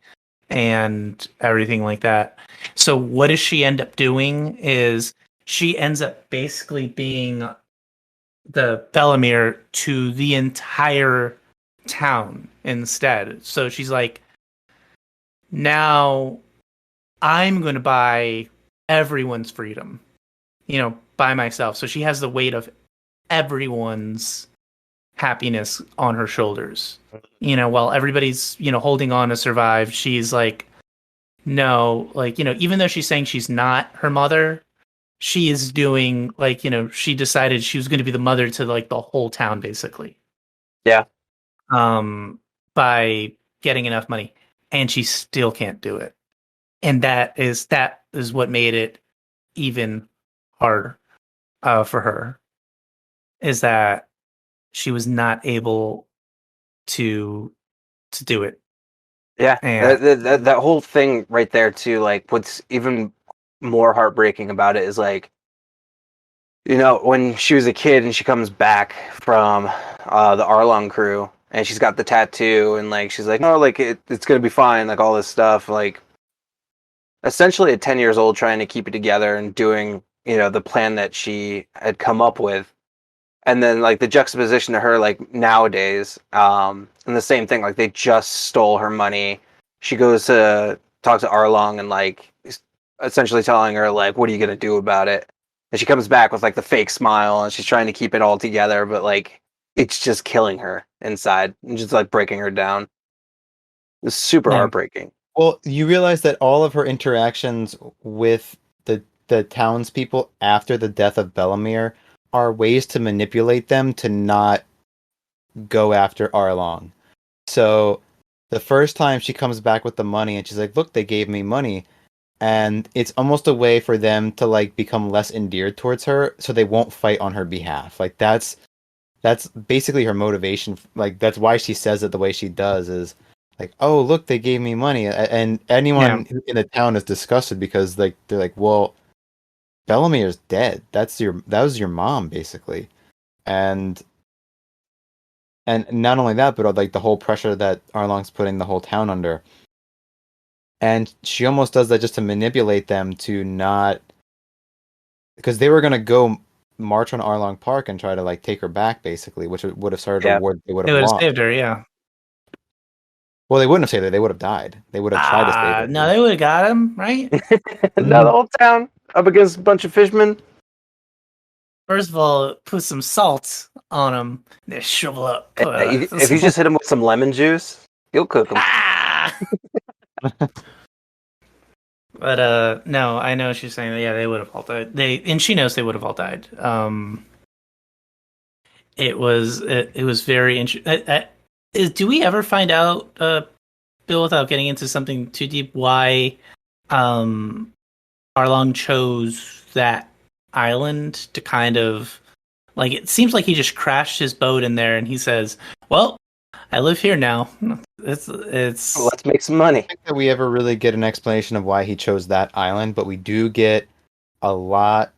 and everything like that. So what does she end up doing is she ends up basically being the Bellamere to the entire town instead. So she's like, now I'm going to buy everyone's freedom, by myself. So she has the weight of everyone's happiness on her shoulders. While everybody's, holding on to survive, she's like, no, like, even though she's saying she's not her mother, she is doing like, she decided she was going to be the mother to like the whole town basically. Yeah. By getting enough money, and she still can't do it. And that is what made it even harder for her, is that she was not able to do it. Yeah. And That whole thing right there, too, like, what's even more heartbreaking about it is, like, when she was a kid and she comes back from the Arlong crew and she's got the tattoo and like she's like, oh, like it's gonna be fine, like all this stuff, like essentially at 10 years old trying to keep it together and doing the plan that she had come up with, and then like the juxtaposition to her like nowadays, and the same thing, like they just stole her money. She goes to talk to Arlong and like essentially telling her like, what are you gonna do about it? And she comes back with like the fake smile and she's trying to keep it all together, but like it's just killing her inside and just like breaking her down. It's super heartbreaking. Well, you realize that all of her interactions with the townspeople after the death of Bellamere are ways to manipulate them to not go after Arlong. So the first time she comes back with the money and she's like, look, they gave me money. And it's almost a way for them to like become less endeared towards her so they won't fight on her behalf. Like that's basically her motivation. Like that's why she says it the way she does, is like, oh, look, they gave me money. And anyone in the town is disgusted because like they're like, well, Bellamere's dead. That was your mom, basically. And not only that, but like the whole pressure that Arlong's putting the whole town under. And she almost does that just to manipulate them to not, because they were gonna go march on Arlong Park and try to like take her back, basically, which would have started a war they would have lost. saved her, yeah. Well, they wouldn't have saved her. They would have died. They would have tried to save her. No, they would have got him, right? Now the whole town up against a bunch of fishermen. First of all, put some salt on them. They shrivel up. If you just hit him with some lemon juice, you'll cook them. But no, I know she's saying that, yeah, they would have all died. And she knows they would have all died. It was very interesting. Do we ever find out, Bill, without getting into something too deep, why Arlong chose that island to kind of like? It seems like he just crashed his boat in there, and he says, "Well, I live here now. It's Let's make some money. Think that we ever really get an explanation of why he chose that island, but we do get a lot.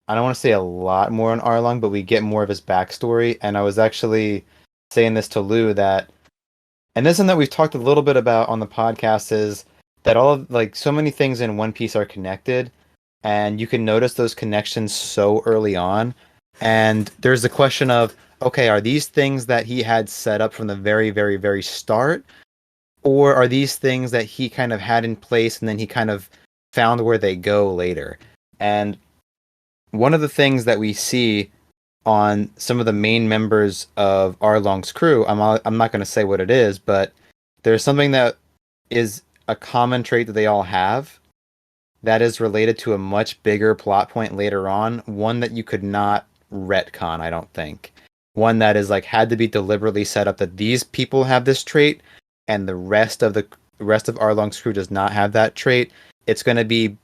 I don't want to say a lot more on Arlong, but we get more of his backstory. And I was actually saying this to Lou that, and this is something that we've talked a little bit about on the podcast, is that all of, like, so many things in One Piece are connected, and you can notice those connections so early on. And there's the question of, okay, are these things that he had set up from the very, very, very start? Or are these things that he kind of had in place and then he kind of found where they go later? And one of the things that we see on some of the main members of Arlong's crew, I'm not going to say what it is, but there's something that is a common trait that they all have that is related to a much bigger plot point later on, one that you could not retcon, I don't think. One that is like had to be deliberately set up that these people have this trait and the rest of Arlong's crew does not have that trait. It's going to be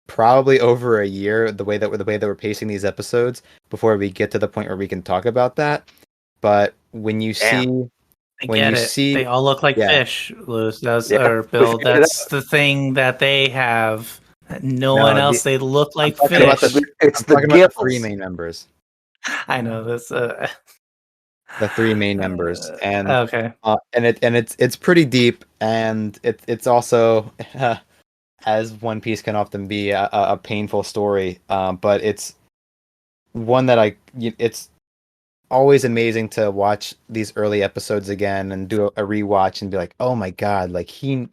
probably over a year the way that we're pacing these episodes before we get to the point where we can talk about that. But when you see I when get you it. see They all look like yeah. fish, Lewis. That's Yeah, or we Bill. figured it That's the thing that they have. No one No, else. They look like talking about fish. It's I'm the talking about the three gills. main members. I know this. The three main members, and Okay. it's pretty deep, and it's also as One Piece can often be a painful story, but it's one that it's always amazing to watch these early episodes again and do a rewatch and be like, oh my god, like he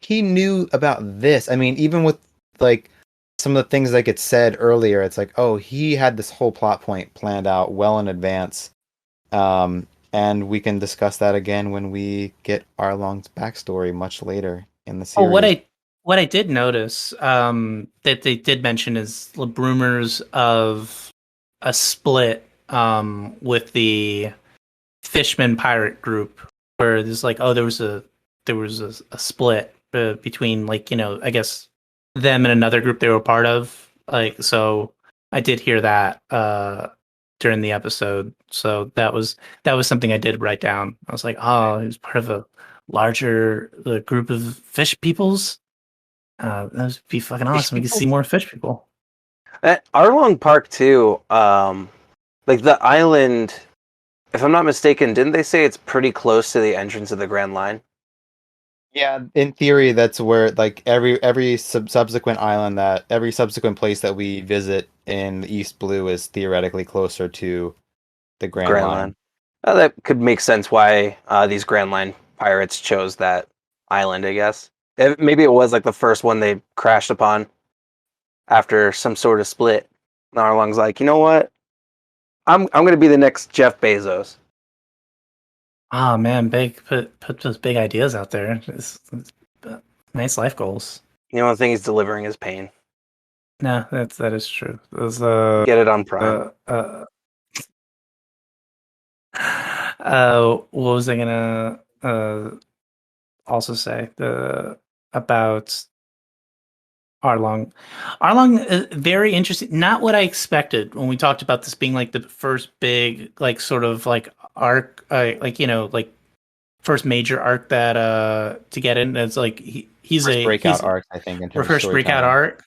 knew about this. I mean, even with like some of the things that get said earlier, it's like, oh, he had this whole plot point planned out well in advance. And we can discuss that again when we get Arlong's backstory much later in the Oh, series. what I did notice that they did mention is the rumors of a split with the Fishman pirate group, where there's like, oh, there was a split between, like, I guess them and another group they were part of. Like, so I did hear that during the episode. So that was something I did write down. I was like, oh, he was part of a larger group of fish peoples. That would be fucking awesome. We could see more fish people. At Arlong Park too, like the island, if I'm not mistaken, didn't they say it's pretty close to the entrance of the Grand Line? Yeah, in theory, that's where like every subsequent island that every subsequent place that we visit in the East Blue is theoretically closer to the Grand Line. That could make sense why these Grand Line pirates chose that island, I guess. Maybe it was like the first one they crashed upon after some sort of split. And Arlong's like, you know what? I'm gonna be the next Jeff Bezos. Oh man, put those big ideas out there. It's nice life goals. The only thing he's delivering is pain. No, that is true. Those Get it on Prime. what was I gonna also say about Arlong? Arlong is very interesting. Not what I expected when we talked about this being like the first big, like, sort of like arc, like, like first major arc that to get in. It's like he's First a breakout arc, I think. In terms first of breakout arc.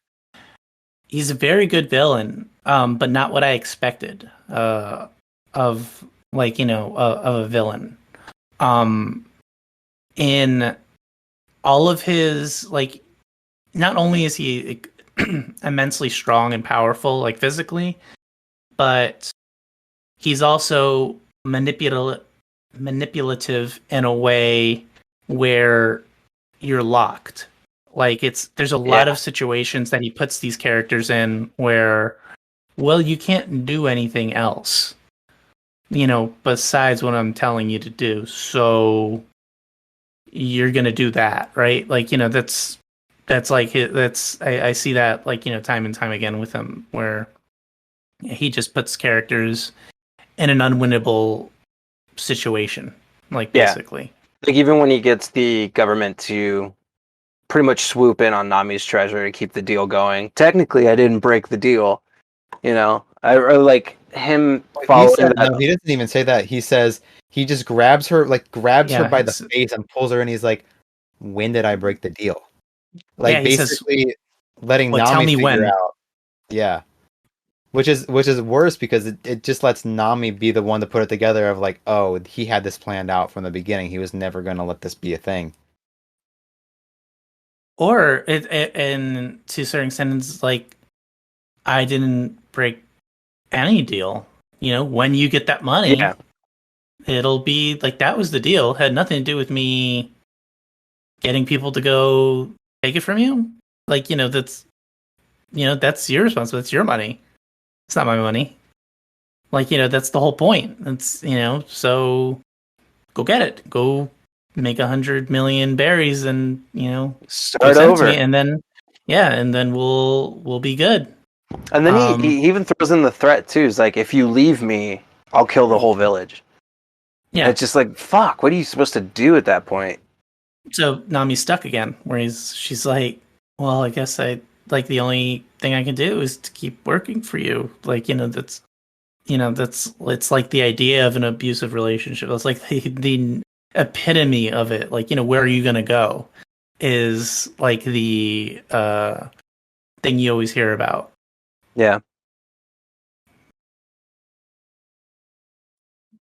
He's a very good villain, but not what I expected of, like, of a villain. In all of his, like, not only is he immensely strong and powerful, like physically, but he's also manipulative in a way where you're locked. Like, there's a lot of situations that he puts these characters in where, well, you can't do anything else, besides what I'm telling you to do. So you're gonna do that, right? Like, that's like I see that, like, time and time again with him, where he just puts characters in an unwinnable situation, like, basically. Like, even when he gets the government to pretty much swoop in on Nami's treasure to keep the deal going. Technically, I didn't break the deal. I like him He following said, that. no, he doesn't even say that. He says he just grabs her Yeah, by the it's- face and pulls her, and he's like, "When did I break the deal?" Yeah, Like he says, basically letting "Well, tell Nami me figure when." out. Yeah, which is worse because it just lets Nami be the one to put it together of like, oh, he had this planned out from the beginning. He was never going to let this be a thing. Or and to a certain extent, it's like I didn't break any deal. You know, when you get that money, Yeah. it'll be like that was the deal. It had nothing to do with me getting people to go take it from you. Like, that's your responsibility. It's your money. It's not my money. Like, that's the whole point. It's so go get it. Go make 100 million berries and go Start send it to over. me, and then we'll be good. And then he even throws in the threat too. He's like, if you leave me, I'll kill the whole village. And Yeah. it's just like, fuck, what are you supposed to do at that point? So Nami's stuck again, where she's like, well, I guess the only thing I can do is to keep working for you. Like, it's like the idea of an abusive relationship. It's like the epitome of it. Like, where are you going to go is like the thing you always hear about. Yeah.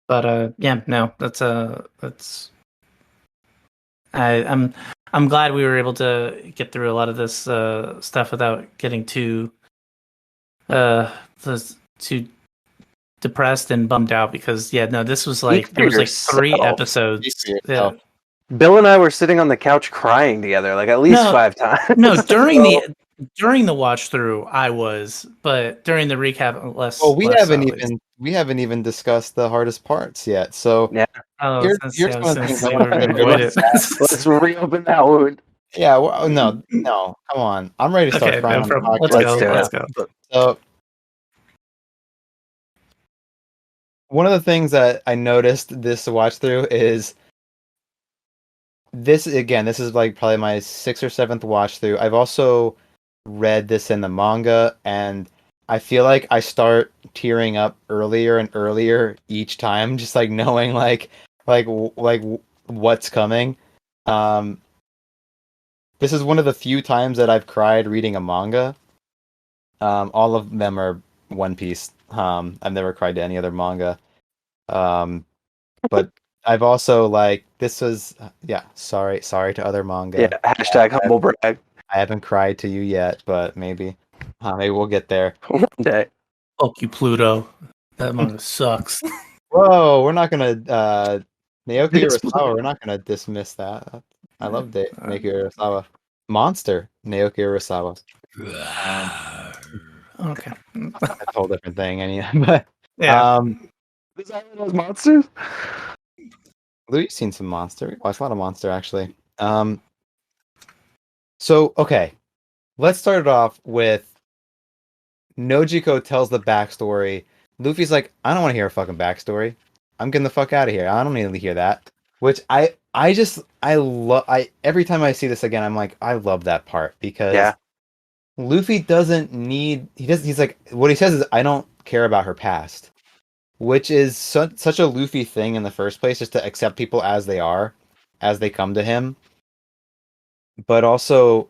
But yeah, no, that's I'm glad we were able to get through a lot of this stuff without getting too too depressed and bummed out, because this was like there was like 3 yourself. episodes. Speak for yourself. Bill and I were sitting on the couch crying together, like at least No, 5 times. No, during the watch through I was, but during the recap less. Well, we less haven't so, at least. even discussed the hardest parts yet. So Yeah. Oh, here's I was one of gonna the things say I we were wanted gonna to avoid notice. it. Let's reopen that wound. Yeah, well, no, come on. I'm ready to start Okay, crying no on the problem. podcast. Let's go. do Let's it. go. So one of the things that I noticed this watch through is this again. This is like probably my 6th or 7th watch through. I've also read this in the manga, and I feel like I start tearing up earlier and earlier each time, just like knowing what's coming. Um, this is one of the few times that I've cried reading a manga. All of them are One Piece. I've never cried to any other manga. But I've also this was sorry to other manga. Yeah. Hashtag humble brag. I haven't cried to you yet, but maybe we'll get there. One day. Fuck you, Pluto. That manga sucks. Whoa, we're not gonna Naoki Yes, Urasawa. We're not gonna dismiss that. I love Naoki Urasawa. Monster Naoki Urasawa. Okay. That's a whole different thing. But Yeah. Is that one of those monsters? Lou, you've seen some Monster. We watched a lot of Monster actually. So okay, let's start it off with Nojiko tells the backstory. Luffy's like, I don't want to hear a fucking backstory. I'm getting the fuck out of here. I don't need to hear that. Which I love. Every time I see this again, I'm like, I love that part because Luffy doesn't need. He's like, what he says is, I don't care about her past, which is such a Luffy thing in the first place, just to accept people as they are, as they come to him. But also,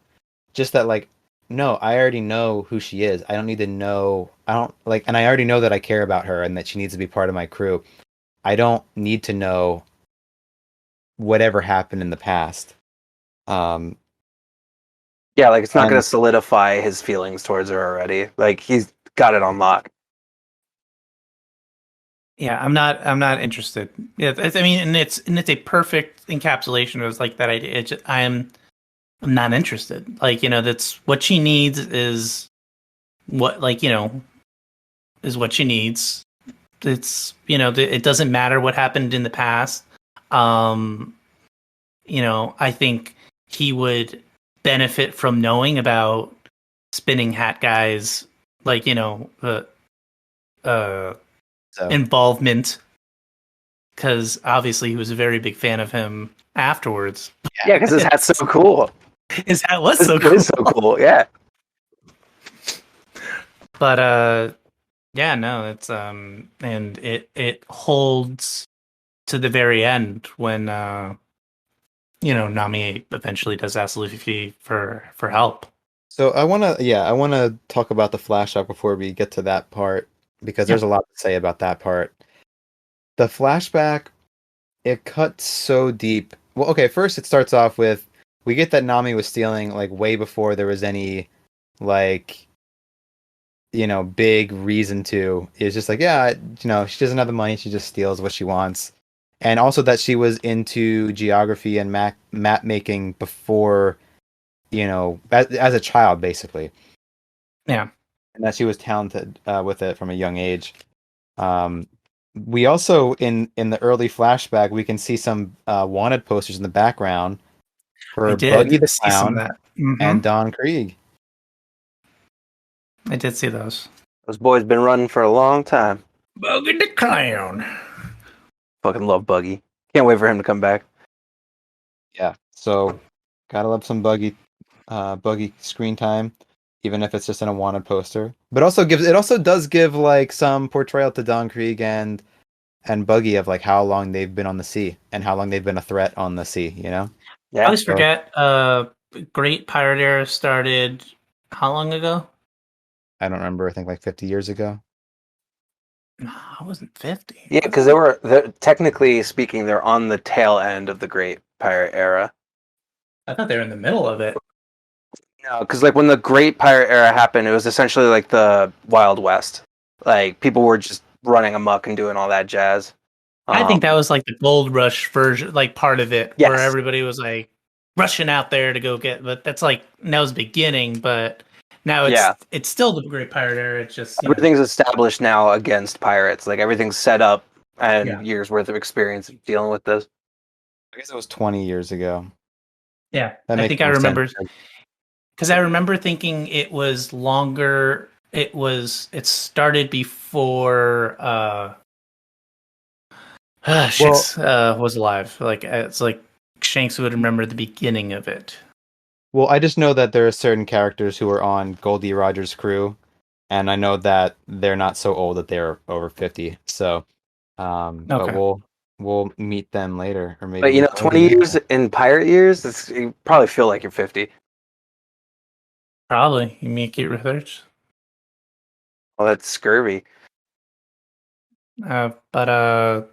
just that no, I already know who she is. I don't need to know. I don't and I already know that I care about her and that she needs to be part of my crew. I don't need to know whatever happened in the past. Yeah, it's not going to solidify his feelings towards her already. Like he's got it on lock. Yeah, I'm not interested. Yeah, I mean, and it's a perfect encapsulation of that idea. I'm not interested. That's what she needs is what is what she needs. It's it doesn't matter what happened in the past. I think he would benefit from knowing about spinning hat guys, involvement, because obviously he was a very big fan of him afterwards. Yeah, because his hat's so cool. His hat was It is so cool, yeah. But Yeah, no, it's and it holds to the very end when Nami eventually does ask Luffy for help. So I wanna talk about the flashback before we get to that part because Yeah. there's a lot to say about that part. The flashback, it cuts so deep. Well, okay, first it starts off with we get that Nami was stealing like way before there was any like big reason to. It's just like, yeah, she doesn't have the money, she just steals what she wants. And also that she was into geography and map making before, as a child, basically. Yeah. And that she was talented with it from a young age. Um, we also, in the early flashback, we can see some wanted posters in the background I for Buggy did the see some of Clown that. Hmm. and Don Krieg. I did see those. Those boys been running for a long time. Buggy the Clown. Fucking love Buggy. Can't wait for him to come back. Yeah, so gotta love some Buggy screen time, even if it's just in a wanted poster. But it also does give like some portrayal to Don Krieg and Buggy of like how long they've been on the sea and how long they've been a threat on the sea. I Yeah. always So forget. Great Pirate Era started how long ago? I don't remember. I think like 50 years ago. No, I wasn't 50. Yeah, because technically speaking, they're on the tail end of the Great Pirate Era. I thought they were in the middle of it. No, because like when the Great Pirate Era happened, it was essentially like the Wild West. Like people were just running amok and doing all that jazz. I think that Um, was like the gold rush version, like part of it, where yes, everybody was like rushing out there to go get. But that's like that was beginning, but now yeah. it's still the Great Pirate Era. It's just Everything's established now against pirates. Like everything's set up yeah, and years worth of experience dealing with this. I guess it was 20 years ago. yeah. That I makes think I more sense. remember because I remember thinking it was longer. It started before Well, Shanks was alive. Like it's like Shanks would remember the beginning of it. well, I just know that there are certain characters who are on Goldie Rogers' crew, and I know that they're not so old that they're over 50. So, but Okay. we'll meet them later, or But maybe 20 years in pirate years, you probably feel like you're 50. Probably. You make it research. Well, that's scurvy. But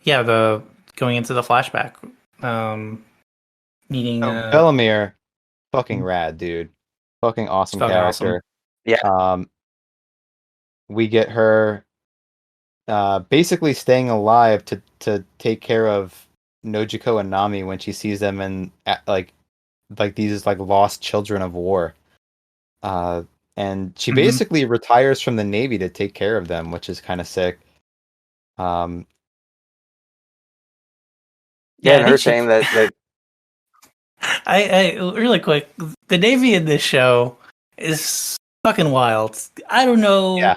yeah, the going into the flashback, um, meeting Oh, Bellamere, fucking rad, dude. Fucking it's awesome fucking awesome. character. Yeah, Um, we get her basically staying alive to take care of Nojiko and Nami when she sees them in like these like lost children of war. Uh, and she Hmm. basically retires from the Navy to take care of them, which is kind of sick. Um, yeah, Yeah, and I her think she. saying that I really quick. The Navy in this show is fucking wild. I don't know, yeah,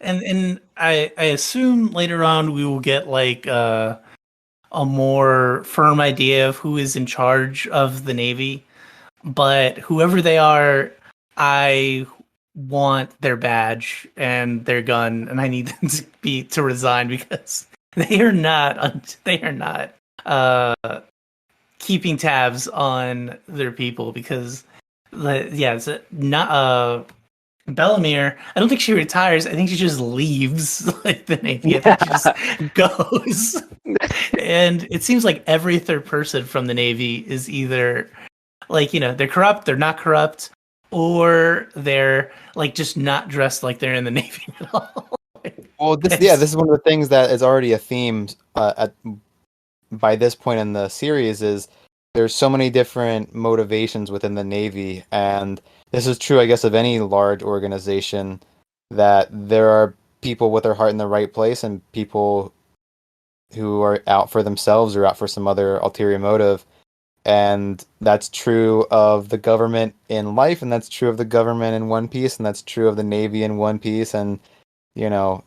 and I assume later on we will get like a more firm idea of who is in charge of the Navy. But whoever they are, I want their badge and their gun, and I need them to resign because they are not uh, keeping tabs on their people because yeah, it's not Bellamere. I don't think she retires. I think she just leaves like the Navy. I think she just goes. And it seems like every third person from the Navy is either like they're corrupt, they're not corrupt, or they're like just not dressed like they're in the Navy at all. well, this is one of the things that is already a theme by this point in the series is there's so many different motivations within the Navy, and this is true, I guess, of any large organization, that there are people with their heart in the right place and people who are out for themselves or out for some other ulterior motive. And that's true of the government in life, and that's true of the government in One Piece, and that's true of the Navy in One Piece, and you know,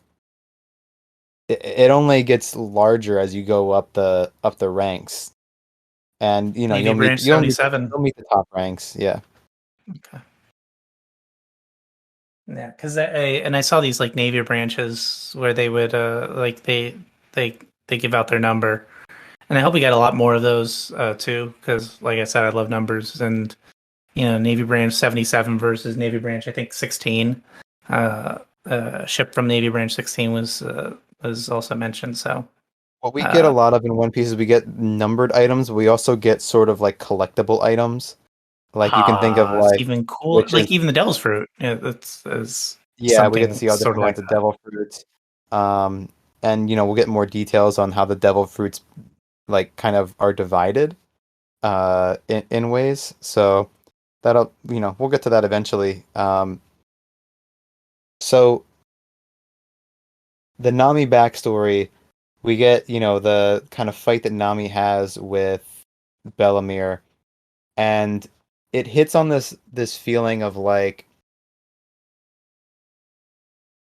it only gets larger as you go up the ranks. And Navy Branch 77. you'll meet the top ranks. Yeah. Okay. Yeah, because I saw these like Navy branches where they would like they give out their number, and I hope we get a lot more of those too. Because like I said, I love numbers, and Navy branch 77 versus Navy branch I think 16. Ship from Navy branch 16 was also mentioned. So What we get a uh, lot of in One Piece is we get numbered items. We also get sort of like collectible items. Like you can think of it's like, even cool. which Like is even the Devil's Fruit, that's is yeah, we get to something see all sort different of kinds like of that. devil fruits. And we'll get more details on how the devil fruits like kind of are divided in ways. So that'll we'll get to that eventually. So the Nami backstory, we get, the kind of fight that Nami has with Bellamere, and it hits on this feeling of like,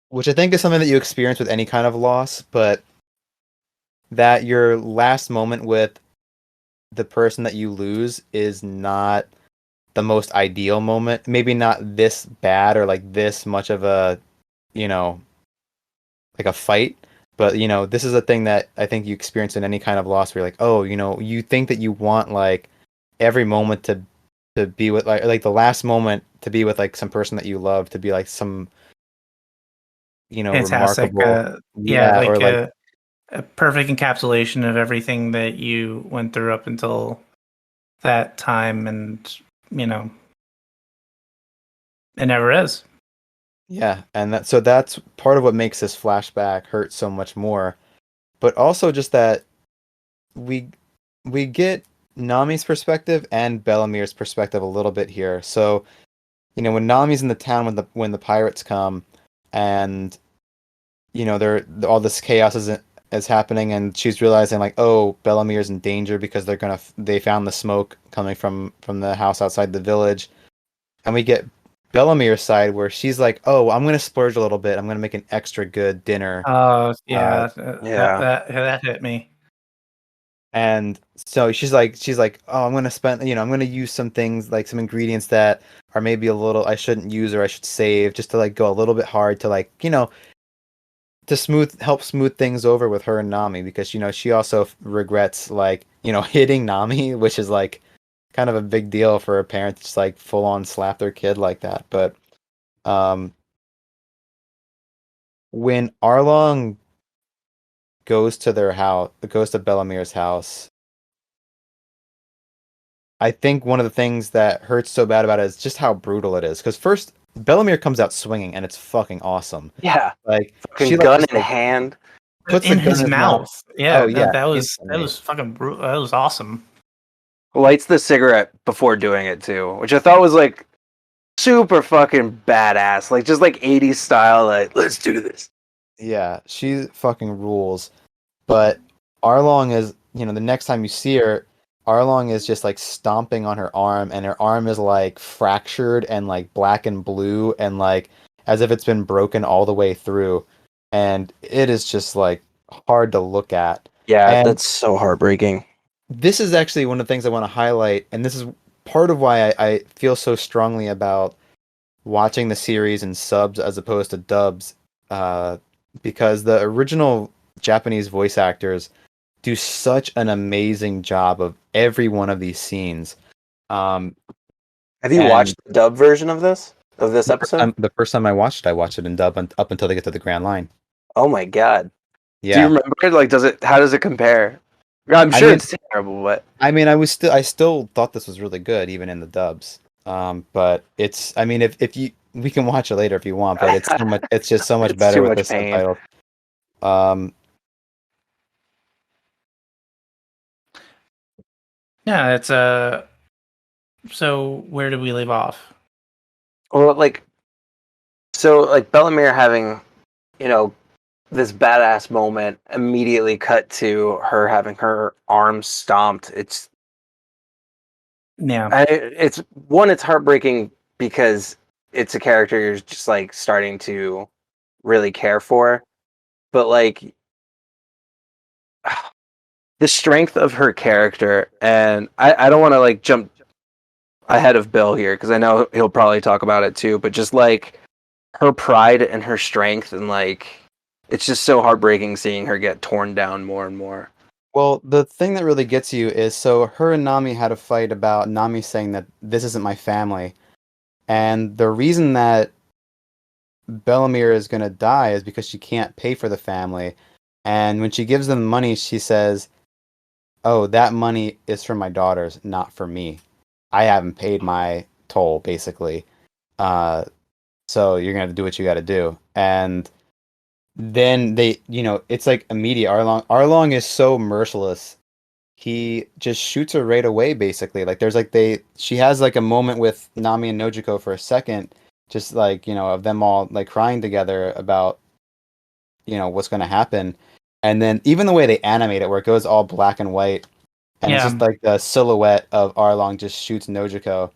which I think is something that you experience with any kind of loss, but that your last moment with the person that you lose is not the most ideal moment. Maybe not this bad or like this much of a, you know, like a fight. But this is a thing that I think you experience in any kind of loss where you're like, oh, you think that you want like every moment to be with like the last moment to be with like some person that you love, to be like some, Fantastic. remarkable, Yeah, yeah, or like like a perfect encapsulation of everything that you went through up until that time, and you know, it never is. yeah, and that's part of what makes this flashback hurt so much more. But also just that we we get Nami's perspective and Bellamir's perspective a little bit here. So, when Nami's in the town when the pirates come, and they're all this chaos is happening, and she's realizing like, oh, Bellamir's in danger because they found the smoke coming from the house outside the village, and we get Bellamir's side where she's like, oh, I'm gonna splurge a little bit. I'm gonna make an extra good dinner. Oh Uh, yeah, Yeah. that hit me. And so she's like, oh, I'm gonna spend, I'm gonna use some things like some ingredients that are maybe a little I shouldn't use or I should save, just to like go a little bit hard to like, to help smooth things over with her and Nami, because she also regrets like, hitting Nami, which is like kind of a big deal for a parent to just like full on slap their kid like that. But um when Arlong goes to Bellamir's house, I think one of the things that hurts so bad about it is just how brutal it is. Because first, Bellamere comes out swinging, and it's fucking awesome. Yeah. Like she Fucking like gun just in like hand. puts the In gun his in his mouth. mouth. Yeah, Oh yeah, that instantly. was fucking brutal. That was awesome. Lights the cigarette before doing it too, which I thought was like super fucking badass. Like just like 80s style, like, let's do this. Yeah, she fucking rules. But Arlong is, the next time you see her, Arlong is just like stomping on her arm, and her arm is like fractured and like black and blue, and like as if it's been broken all the way through. And it is just like hard to look at. Yeah, And that's so heartbreaking. this is actually one of the things I want to highlight, and this is part of why I feel so strongly about watching the series in subs as opposed to dubs, uh, because the original Japanese voice actors do such an amazing job of every one of these scenes. Um, Have you and watched the dub version of this episode? the first time I watched it in dub up until they get to the Grand Line. Oh my god. Do you Yeah, remember it? Like how does it compare? I'm I sure mean, it's terrible, but I still thought this was really good even in the dubs. But I mean, if you we can watch it later if you want, but it's just so much it's better too with much the pain. subtitles. Um, Yeah, it's so where did we leave off? Well, like Bellamere having, you know, this badass moment immediately cut to her having her arm stomped. Yeah. It's heartbreaking because it's a character you're just like starting to really care for, but like the strength of her character, and I don't want to like jump ahead of Bill here because I know he'll probably talk about it too, but just like her pride and her strength, and like it's just so heartbreaking seeing her get torn down more and more. Well, the thing that really gets you is so her and Nami had a fight about Nami saying that this isn't my family. And the reason that Bellamere is going to die is because she can't pay for the family. And when she gives them money, she says, "Oh, that money is for my daughters, not for me. I haven't paid my toll, basically. Uh, so you're going to do what you got to do." And then it's like immediate. Arlong is so merciless. He just shoots her right away, basically. Like she has like a moment with Nami and Nojiko for a second, just like, of them all like crying together about, what's going to happen. And then even the way they animate it, where it goes all black and white, and it's Yeah. just like the silhouette of Arlong just shoots Nojiko.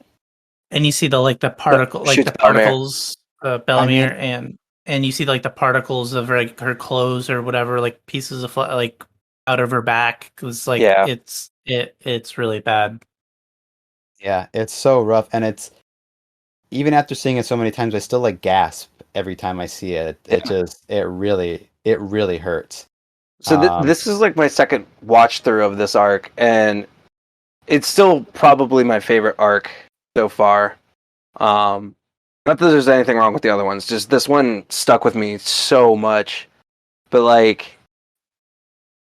And you see the particle, like Shoots the particles, mean- Bellamere, and you see like the particles of like her clothes or whatever, like pieces of like out of her back. Cause like Yeah. it's really bad. Yeah, it's so rough, and it's even after seeing it so many times, I still like gasp every time I see it. It really hurts. So this is like my second watch through of this arc, and it's still probably my favorite arc so far. Not that there's anything wrong with the other ones, just this one stuck with me so much. But like,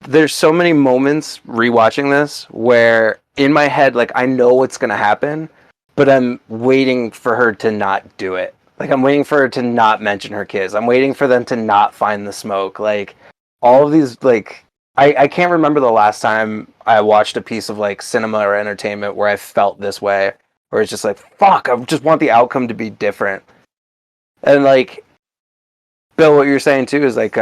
there's so many moments rewatching this where in my head, like I know what's gonna happen, but I'm waiting for her to not do it. Like I'm waiting for her to not mention her kids. I'm waiting for them to not find the smoke. Like all of these, like I can't remember the last time I watched a piece of like cinema or entertainment where I felt this way, where it's just like, fuck, I just want the outcome to be different. And like, Bill, what you're saying too is like,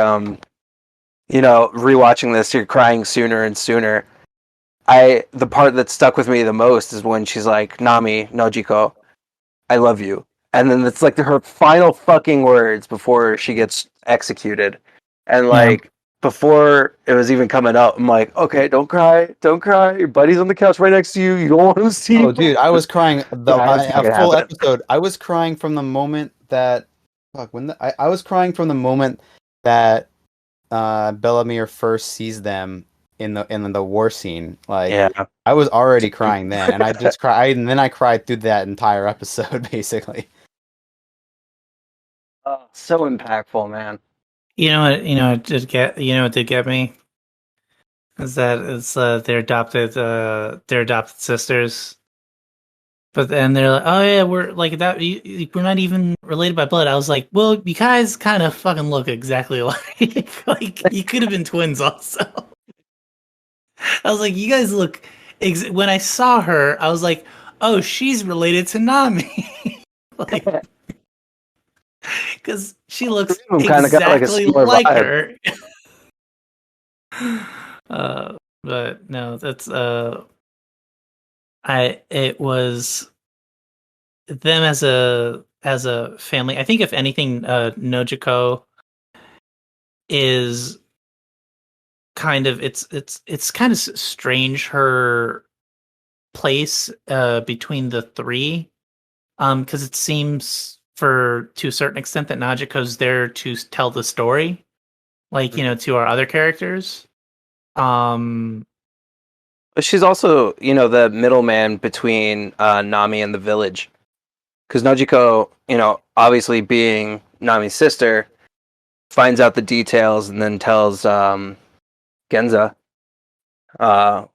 rewatching this, you're crying sooner and sooner. The part that stuck with me the most is when she's like, "Nami, Nojiko, I love you," and then it's like her final fucking words before she gets executed, and like before it was even coming up, I'm like, "Okay, don't cry, don't cry. Your buddy's on the couch right next to you. You don't want him to see." Oh, dude, I was crying a full happen. episode. I was crying from the moment that I was crying from the moment that Bellamere first sees them in the war scene. Like, Yeah. I was already crying then, and I just cried, and then I cried through that entire episode, basically. So impactful, man. It did get me is that it's their adopted sisters. But then they're like, "Oh yeah, we're like that. We're not even related by blood." I was like, "Well, you guys kind of fucking look exactly like like you could have been twins, also." I was like, "You guys look." When I saw her, I was like, "Oh, she's related to Nami," like because she looks Kinda got, like, a exactly similar like vibe. her. But no, that's it was them as a family. I think if anything, Nojiko is kind of it's kind of strange her place between the three, because it seems to a certain extent that Najiko's there to tell the story, like to our other characters. But she's also, the middleman between Nami and the village. Because Nojiko, obviously being Nami's sister, finds out the details and then tells Genza,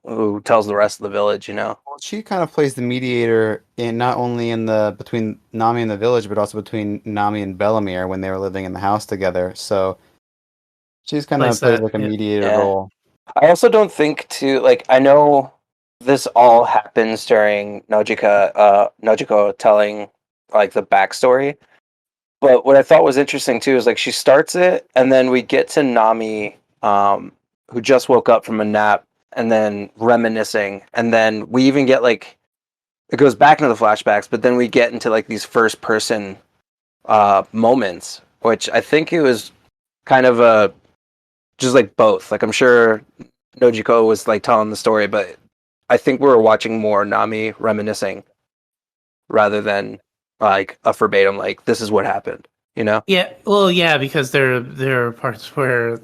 who tells the rest of the village, Well, she kind of plays the mediator in not only between Nami and the village, but also between Nami and Bellamere when they were living in the house together. So she's kind of plays like a mediator role. I also don't think I know this all happens during Nojiko telling like the backstory. But what I thought was interesting too is like she starts it and then we get to Nami, who just woke up from a nap and then reminiscing, and then we even get like it goes back into the flashbacks, but then we get into like these first person moments, which I think it was kind of just like both. Like I'm sure Nojiko was like telling the story, but I think we were watching more Nami reminiscing rather than like a verbatim like this is what happened. You know? Yeah, well, yeah, because there are parts where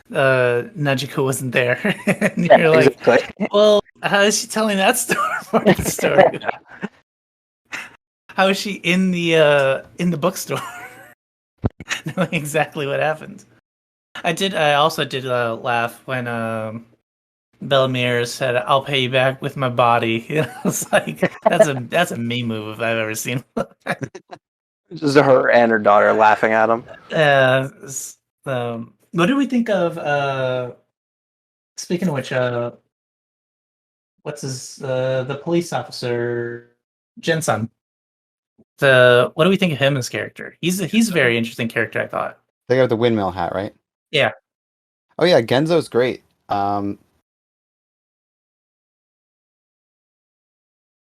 Najiko wasn't there, and Yeah, you're like, exactly. well, how is she telling that story? How is she in the bookstore, knowing exactly what happened? I also did laugh when Bellemere said, "I'll pay you back with my body." You know, it's like that's a me move if I've ever seen. Just her and her daughter laughing at him. What do we think of? Speaking of which, what's his the police officer Jensen? The what do we think of him as character? He's a very interesting character, I thought. They got the windmill hat, right? Yeah. Oh yeah, Genzo's great.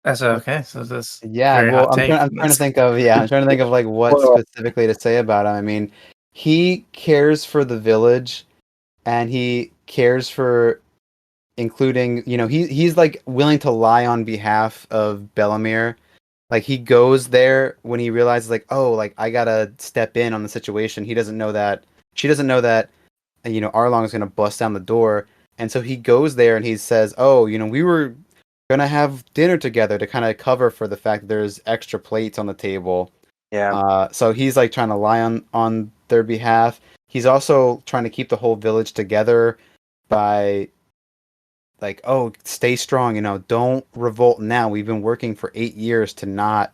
That's okay. So this Yeah, very well, hot take. I'm trying to think of I'm trying to think of like what Well, specifically to say about him. I mean, he cares for the village, and he cares for including, he's like willing to lie on behalf of Bellemere. Like he goes there when he realizes like, oh, like I gotta step in on the situation. He doesn't know that she doesn't know that Arlong is gonna bust down the door, and so he goes there and he says, oh, we were gonna have dinner together to kind of cover for the fact that there's extra plates on the table. yeah. So he's like trying to lie on their behalf. He's also trying to keep the whole village together by like, oh, stay strong, don't revolt now. We've been working for 8 years to not,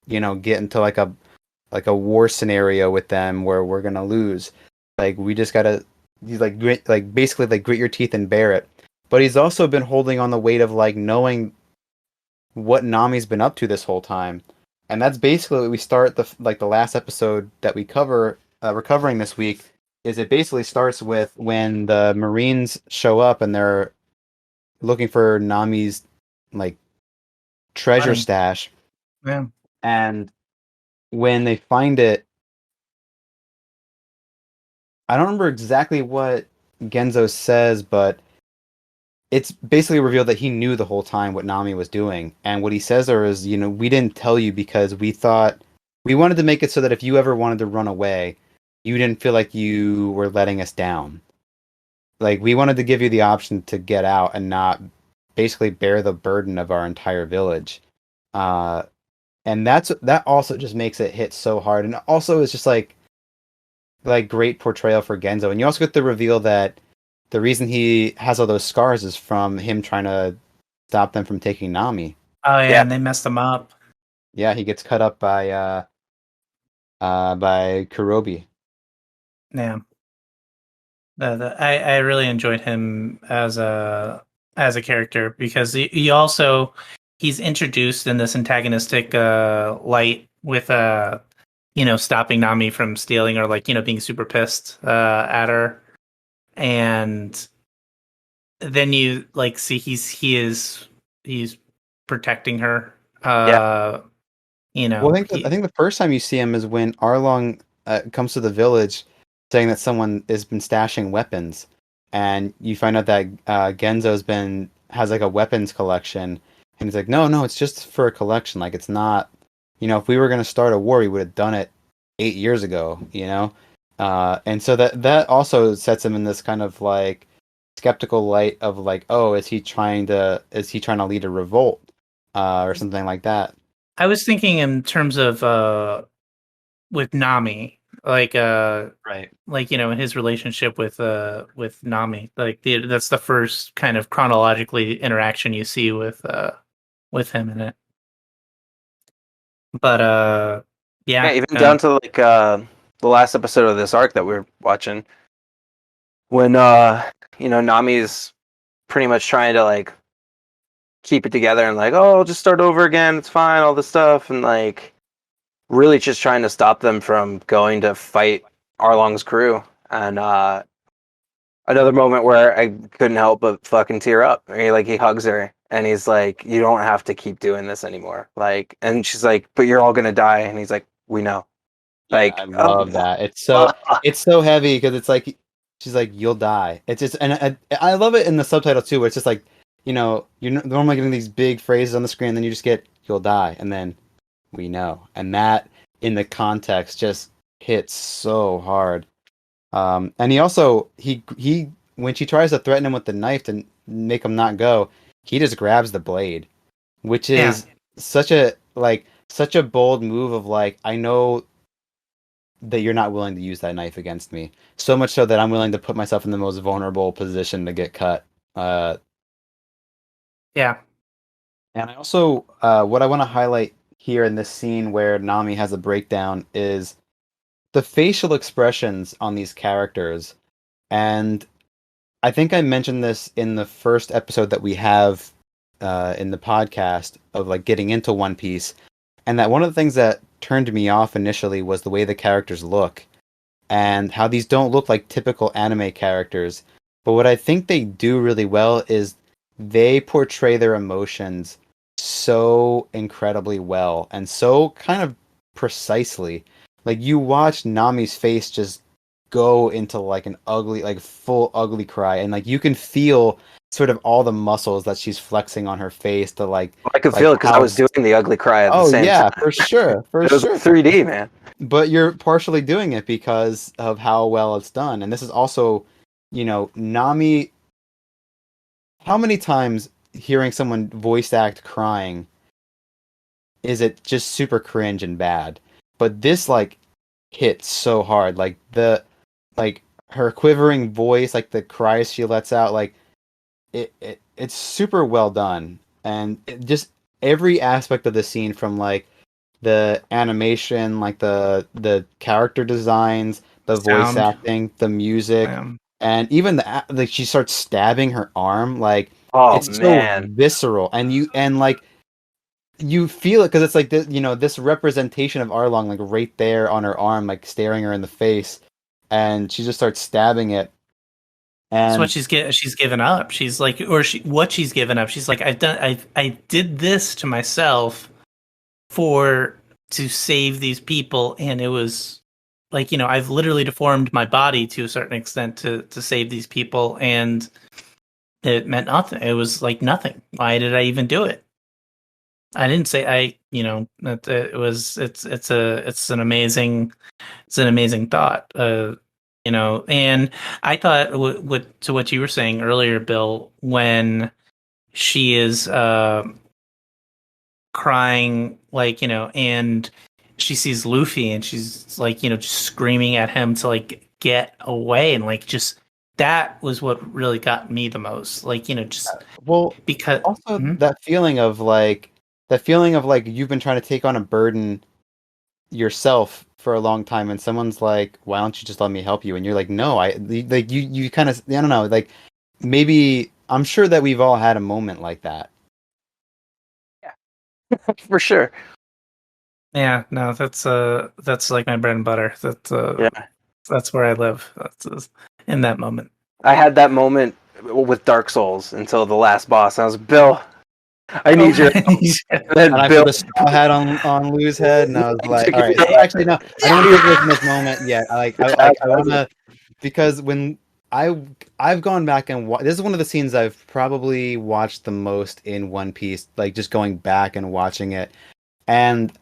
get into like a war scenario with them where we're gonna lose. Like we just gotta, he's like grit, like basically like grit your teeth and bear it. But he's also been holding on the weight of like knowing what Nami's been up to this whole time, and that's basically what we start the last episode that we're covering this week. Is it basically starts with when the Marines show up and they're looking for Nami's like treasure Money. stash, Yeah. and when they find it, I don't remember exactly what Genzo says, but it's basically revealed that he knew the whole time what Nami was doing. And what he says there is, we didn't tell you because we thought we wanted to make it so that if you ever wanted to run away, you didn't feel like you were letting us down. Like we wanted to give you the option to get out and not basically bear the burden of our entire village. Uh, and that also just makes it hit so hard. And also it's just like great portrayal for Genzo. And you also get the reveal that the reason he has all those scars is from him trying to stop them from taking Nami. Oh yeah, Yeah. and they messed him up. Yeah, he gets cut up by Kurobi. Yeah. I really enjoyed him as a character because he also he's introduced in this antagonistic light with stopping Nami from stealing or like being super pissed at her, and then you like see he's protecting her. Well, I think the first time you see him is when Arlong comes to the village, saying that someone has been stashing weapons, and you find out that has like a weapons collection, and he's like, no, it's just for a collection. Like it's not, if we were gonna start a war, we would have done it 8 years ago, and so that also sets him in this kind of like skeptical light of like, oh, is he trying to lead a revolt, or something like that. I was thinking in terms of with Nami, Right. in his relationship with Nami, that's the first kind of chronologically interaction you see with him in it. But Yeah, yeah, even down to like the last episode of this arc that we are watching, when Nami's pretty much trying to like keep it together and like, oh, I'll just start over again, it's fine, all this stuff, and like really just trying to stop them from going to fight Arlong's crew. And another moment where I couldn't help but fucking tear up. He hugs her and he's like, you don't have to keep doing this anymore. Like, and she's like, but you're all gonna die. And he's like, we know. Like, I love that. It's so heavy because it's like she's like, "You'll die." It's just, and I love it in the subtitle too, where it's just like, you're normally getting these big phrases on the screen, and then you just get, "You'll die," and then we know, and that in the context just hits so hard. And he when she tries to threaten him with the knife to make him not go, he just grabs the blade, which is such a bold move of like, I know that you're not willing to use that knife against me. So much so that I'm willing to put myself in the most vulnerable position to get cut. Yeah. And I also, what I want to highlight here in this scene where Nami has a breakdown is the facial expressions on these characters. And I think I mentioned this in the first episode that we have in the podcast of like getting into One Piece, and that one of the things that turned me off initially was the way the characters look and how these don't look like typical anime characters. But what I think they do really well is they portray their emotions so incredibly well and so kind of precisely. Like you watch Nami's face just go into like an ugly, like full ugly cry, and like you can feel sort of all the muscles that she's flexing on her face to like. I could like feel it because I how- was doing the ugly cry at the Oh same yeah, time. for sure, for It was sure. 3D, man. But you're partially doing it because of how well it's done, and this is also, Nami. How many times hearing someone voice act crying is it just super cringe and bad? But this like hits so hard, like her quivering voice, like the cries she lets out, like it's super well done, and just every aspect of the scene, from like the animation, like the character designs, the voice Sound. acting, the music, and even like she starts stabbing her arm, like Oh it's man. so visceral, and like you feel it because it's like this representation of Arlong like right there on her arm, like staring her in the face, and she just starts stabbing it. That's And what she's given up. She's like, what she's given up. She's like, I did this to myself to save these people, and it was like, I've literally deformed my body to a certain extent to save these people, and it meant nothing. It was like nothing. Why did I even do it? I didn't say that it's an amazing thought. And I thought what you were saying earlier, Bill, when she is crying, like, and she sees Luffy and she's like, just screaming at him to like get away, and like just that was what really got me the most. Like, just well, because also that feeling of like you've been trying to take on a burden yourself for a long time, and someone's like, why don't you just let me help you? And you're like, no, you kind of, I don't know, like maybe I'm sure that we've all had a moment like that. For sure. Yeah, no, that's like my bread and butter. That's where I live. That's in that moment. I had that moment with Dark Souls until the last boss. I was Bill, I need your help. And I put the straw hat on Lou's head, and I was like, all right, actually no, I don't want to get in this moment yet. I want to, because when I've gone back and this is one of the scenes I've probably watched the most in One Piece, like just going back and watching it, and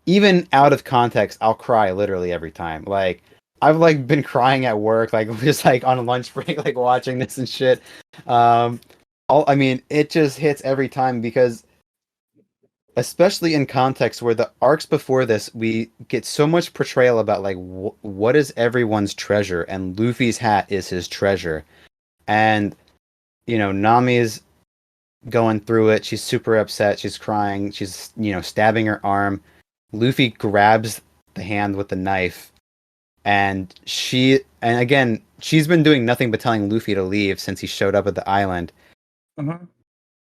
even out of context, I'll cry literally every time. Like I've like been crying at work, like just like on a lunch break, like watching this and shit. I mean, it just hits every time because, especially in context where the arcs before this, we get so much portrayal about like what is everyone's treasure, and Luffy's hat is his treasure, and Nami's going through it. She's super upset. She's crying. She's stabbing her arm. Luffy grabs the hand with the knife, and again, she's been doing nothing but telling Luffy to leave since he showed up at the island. Mm-hmm.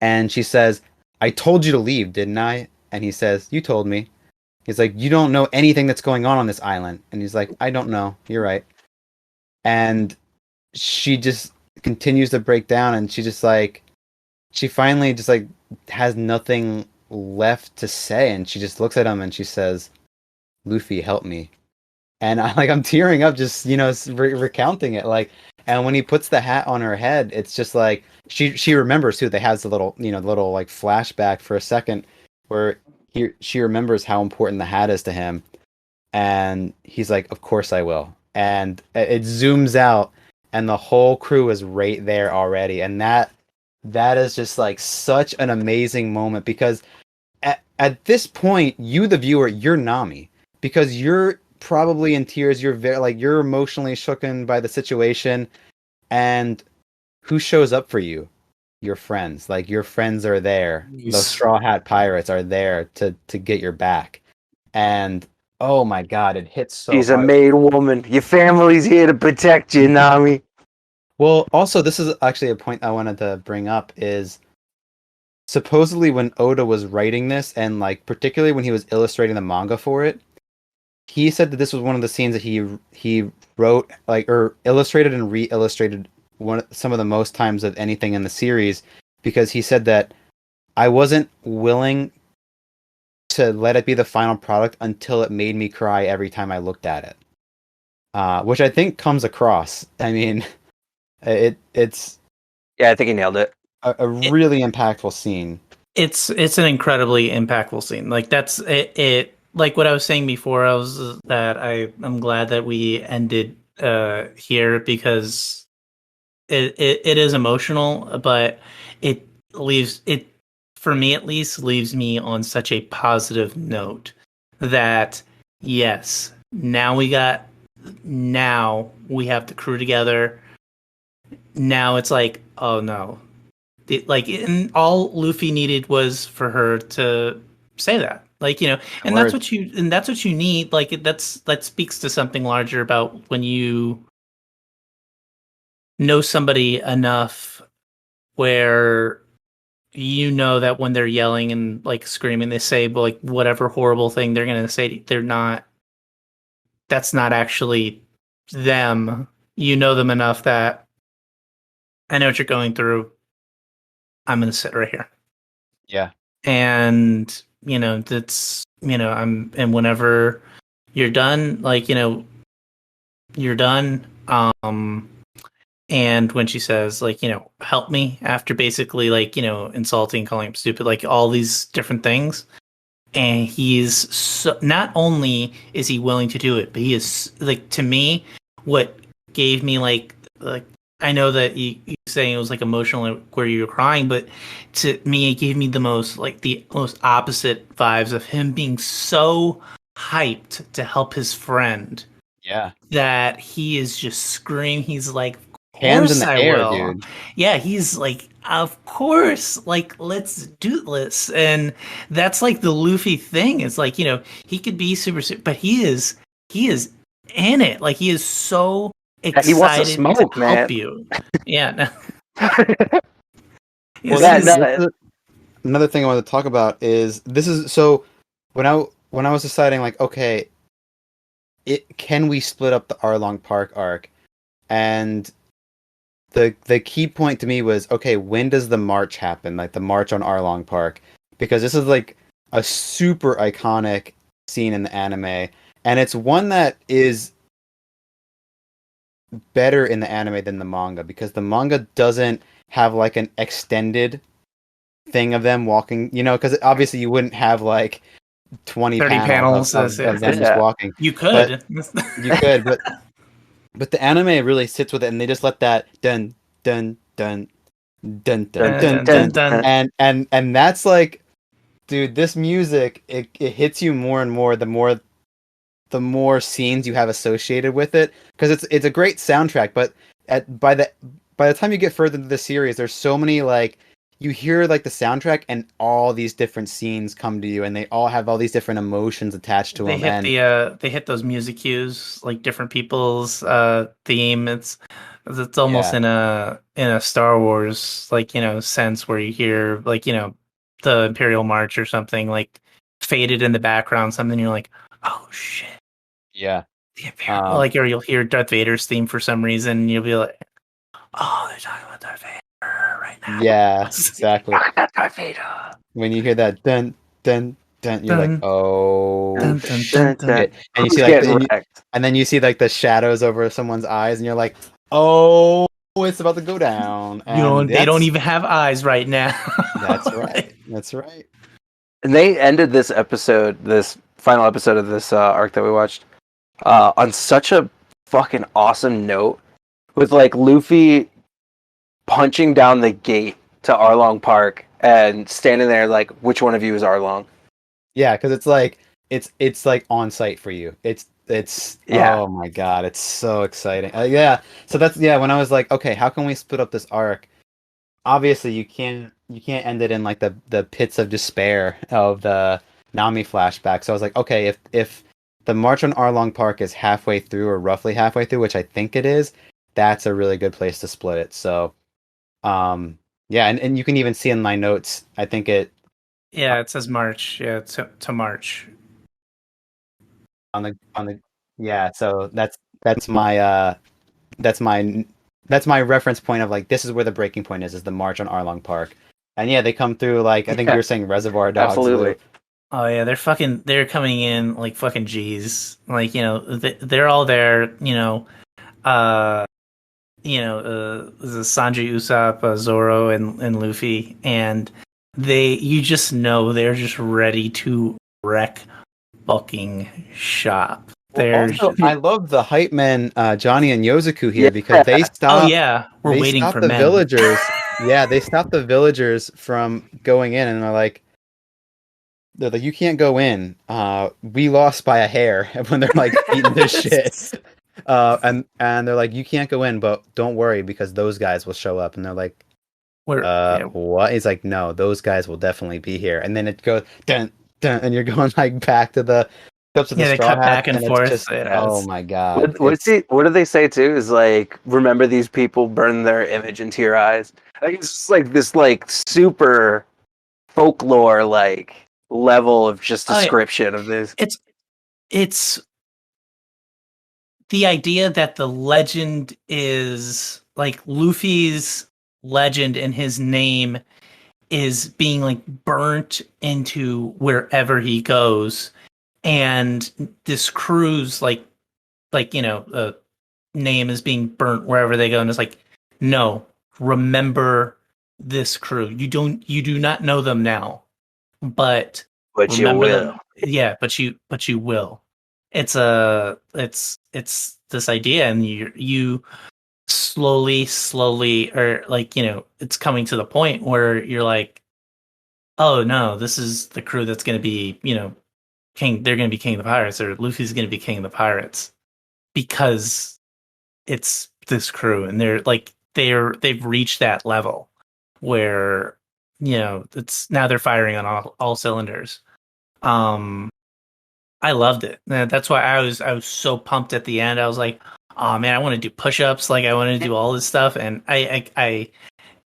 And she says, I told you to leave, didn't I? And he says, you told me. He's like, you don't know anything that's going on this island. And he's like, I don't know. You're right. And she just continues to break down, and she finally just like has nothing left to say, and she just looks at him and she says, Luffy, help me. And I'm tearing up just recounting it, like. And when he puts the hat on her head, it's just like she remembers too. They has the little like flashback for a second where she remembers how important the hat is to him, And he's like, of course I will. And it zooms out, and the whole crew is right there already. And that is just like such an amazing moment, because at this point, you, the viewer, you're Nami, because you're probably in tears. You're very like you're emotionally shooken by the situation, and who shows up for you? Your friends. Like your friends are there. Those Straw Hat Pirates are there to get your back. And oh my god, it hits so She's a hard. made woman. Your family's here to protect you, Nami. Well, also this is actually a point I wanted to bring up is supposedly when Oda was writing this, and like particularly when he was illustrating the manga for it, he said that this was one of the scenes that he wrote like or illustrated and re-illustrated some of the most times of anything in the series, because he said that I wasn't willing to let it be the final product until it made me cry every time I looked at it, which I think comes across. I mean, it's Yeah, I think he nailed it. a really impactful scene. It's an incredibly impactful scene. Like that's it. Like what I was saying before, I'm glad that we ended here, because it is emotional, but it leaves it, for me at least, leaves me on such a positive note that yes, now we have the crew together. Now it's like, oh no, and all Luffy needed was for her to say that, like, and that's what you need. Like that speaks to something larger about when you know somebody enough where you know that when they're yelling and like screaming, they say like whatever horrible thing they're gonna say, that's not actually them. You know them enough that I know what you're going through. I'm gonna sit right here. Yeah. And that's and whenever you're done, like you're done. And when she says like help me, after basically like insulting, calling him stupid, like all these different things, and he's so, not only is he willing to do it, but he is like, to me, what gave me like I know that you saying it was like emotional where you were crying, but to me it gave me the most opposite vibes of him being so hyped to help his friend. Yeah. That he is just screaming. He's like, hands in the air, dude. Yeah, he's like, of course, like let's do this. And that's like the Luffy thing. It's like, he could be super, but he is in it. Like he is so excited he wants to smoke, to man. help you. Yeah. Well, another thing I want to talk about is this is so when I was deciding like, okay, can we split up the Arlong Park arc? And the key point to me was, okay, when does the march happen? Like the march on Arlong Park, because this is like a super iconic scene in the anime, and it's one that is better in the anime than the manga, because the manga doesn't have like an extended thing of them walking, because obviously you wouldn't have like 20 panels of them just walking. You could. You could, but the anime really sits with it, and they just let that dun dun dun dun dun dun dun, and that's like, dude, this music, it hits you more and more the more scenes you have associated with it, because it's a great soundtrack, but by the time you get further into the series, there's so many, like, you hear like the soundtrack and all these different scenes come to you, and they all have all these different emotions attached to them. They hit those music cues, like different people's theme. It's almost in a Star Wars sense, where you hear like the Imperial March or something like faded in the background, something you're like, oh shit. Yeah. Like, or you'll hear Darth Vader's theme for some reason, and you'll be like, oh, they're talking about Darth Vader right now. Yeah, exactly. Darth Vader. When you hear that dun dun dun, you're like, oh shit. And you see like and then you see like the shadows over someone's eyes, and you're like, oh, it's about to go down. And they don't even have eyes right now. That's right. That's right. And they ended this episode, this final episode of this arc that we watched, on such a fucking awesome note, with like Luffy punching down the gate to Arlong Park and standing there like, which one of you is Arlong? Yeah, because it's like it's like on site for you. It's Yeah. Oh my god, it's so exciting. Yeah, so that's yeah. When I was like, okay, how can we split up this arc? Obviously, you can't end it in like the pits of despair of the Nami flashback. So I was like, okay, if the March on Arlong Park is halfway through or roughly halfway through, which I think it is, that's a really good place to split it. So, yeah, and you can even see in my notes. I think Yeah, it says March. Yeah, to March. on the yeah. So that's my that's my that's my reference point of like this is where the breaking point is the March on Arlong Park. And yeah, they come through like I think you Yeah, were saying Reservoir Dogs. absolutely. Lou. Oh yeah, they're coming in like fucking G's. Like, they're all there, uh the Sanji, Usopp, Zoro and Luffy, and you just know they're just ready to wreck fucking shop. They're Also, I love the hype men, Johnny and Yozuku here Yeah. because oh yeah, we're they waiting stop for the men. villagers. Yeah, they stop the villagers from going in, and they're like, you can't go in. We lost by a hair when they're like beating this shit. And they're like, you can't go in, but don't worry because those guys will show up. And they're like, Yeah. what? He's like, no, those guys will definitely be here. And then it goes dun dun, and you're going like back to the up to the They Straw cut Hats, back and and forth. it's just Yeah, oh my god. What do they say too? Is like, remember these people, burn their image into your eyes. Like it's just like this like super folklore like level of just Oh, yeah. description of this. It's the idea that the legend is like Luffy's legend and his name is being like burnt into wherever he goes, and this crew's name is being burnt wherever they go, and it's like, no, remember this crew. You do not know them now, but But you remember will. them. Yeah, but you will. It's this idea, and you slowly, or like, it's coming to the point where you're like, oh no, this is the crew that's going to be, king. They're going to be king of the pirates, or Luffy's going to be king of the pirates, because it's this crew, and they've reached that level where, it's now they're firing on all cylinders. I loved it. That's why I was so pumped at the end. I was like, oh man, I want to do push-ups, like I want to do all this stuff, and I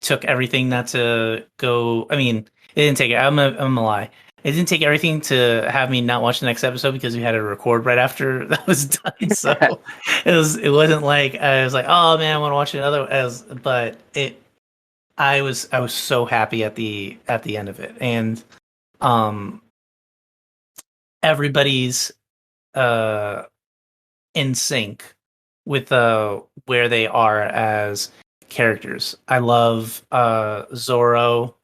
took everything not to go. I mean, it didn't take it. I'm gonna lie. It didn't take everything to have me not watch the next episode because we had to record right after that was done. So it wasn't like I was like, oh man, I want to watch another. But I was so happy at the end of it, and everybody's in sync with where they are as characters. I love Zoro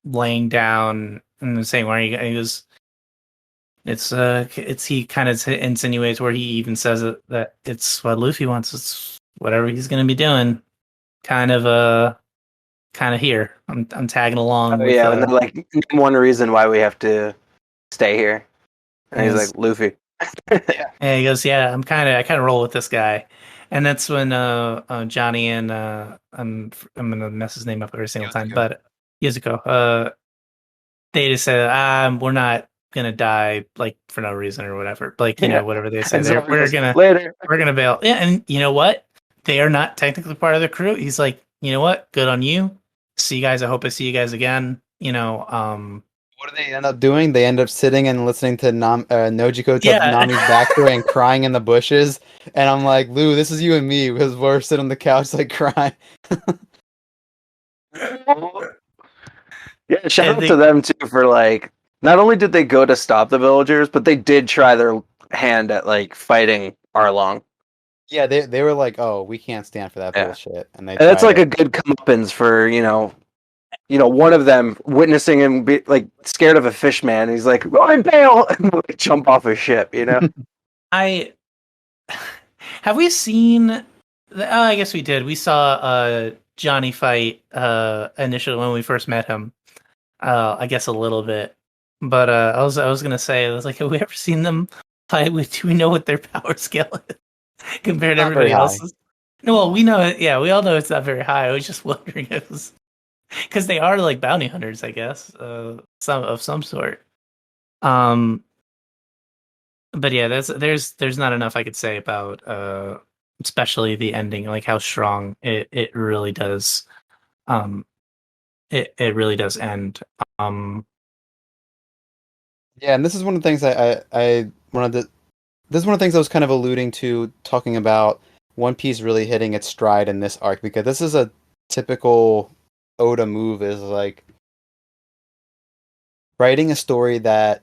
laying down and saying where he goes. It's he kind of insinuates where he even says it, that it's what Luffy wants. It's whatever he's going to be doing. Kind of here. I'm tagging along. Oh with, yeah, and then like name one reason why we have to stay here. And he's like, Luffy. And he goes, yeah, I kind of roll with this guy. And that's when Johnny and I'm gonna mess his name up every single time, but Yuzuko, they just said, we're not gonna die like for no reason or whatever, like whatever they say. We're gonna bail. Yeah, and you know what? They are not technically part of the crew. He's like, you know what? Good on you. See you guys. I hope I see you guys again. What do they end up doing? They end up sitting and listening to Nojiko tell Yeah. Nami's backstory and crying in the bushes. And I'm like, Lou, this is you and me because we're sitting on the couch like crying. Yeah, shout out to them too for like, not only did they go to stop the villagers, but they did try their hand at like fighting Arlong. Yeah, they were like, oh, we can't stand for that bullshit, and that's like a good comeuppance for one of them witnessing him be like scared of a fish man. He's like, "Oh, I'm pale," and like, jump off a ship. I have we seen. I guess we did. We saw Johnny fight initially when we first met him. I guess a little bit, but I was gonna say, I was like, have we ever seen them fight? Do we know what their power scale is compared to Not very everybody high. else's? No, well, we know it. Yeah, we all know it's not very high. I was just wondering if it was because they are like bounty hunters, I guess, some sort. But yeah, there's not enough I could say about especially the ending, like how strong it really does. It really does end. Yeah, and this is one of the things I wanted to. This is one of the things I was kind of alluding to, talking about One Piece really hitting its stride in this arc, because this is a typical Oda move, is like writing a story that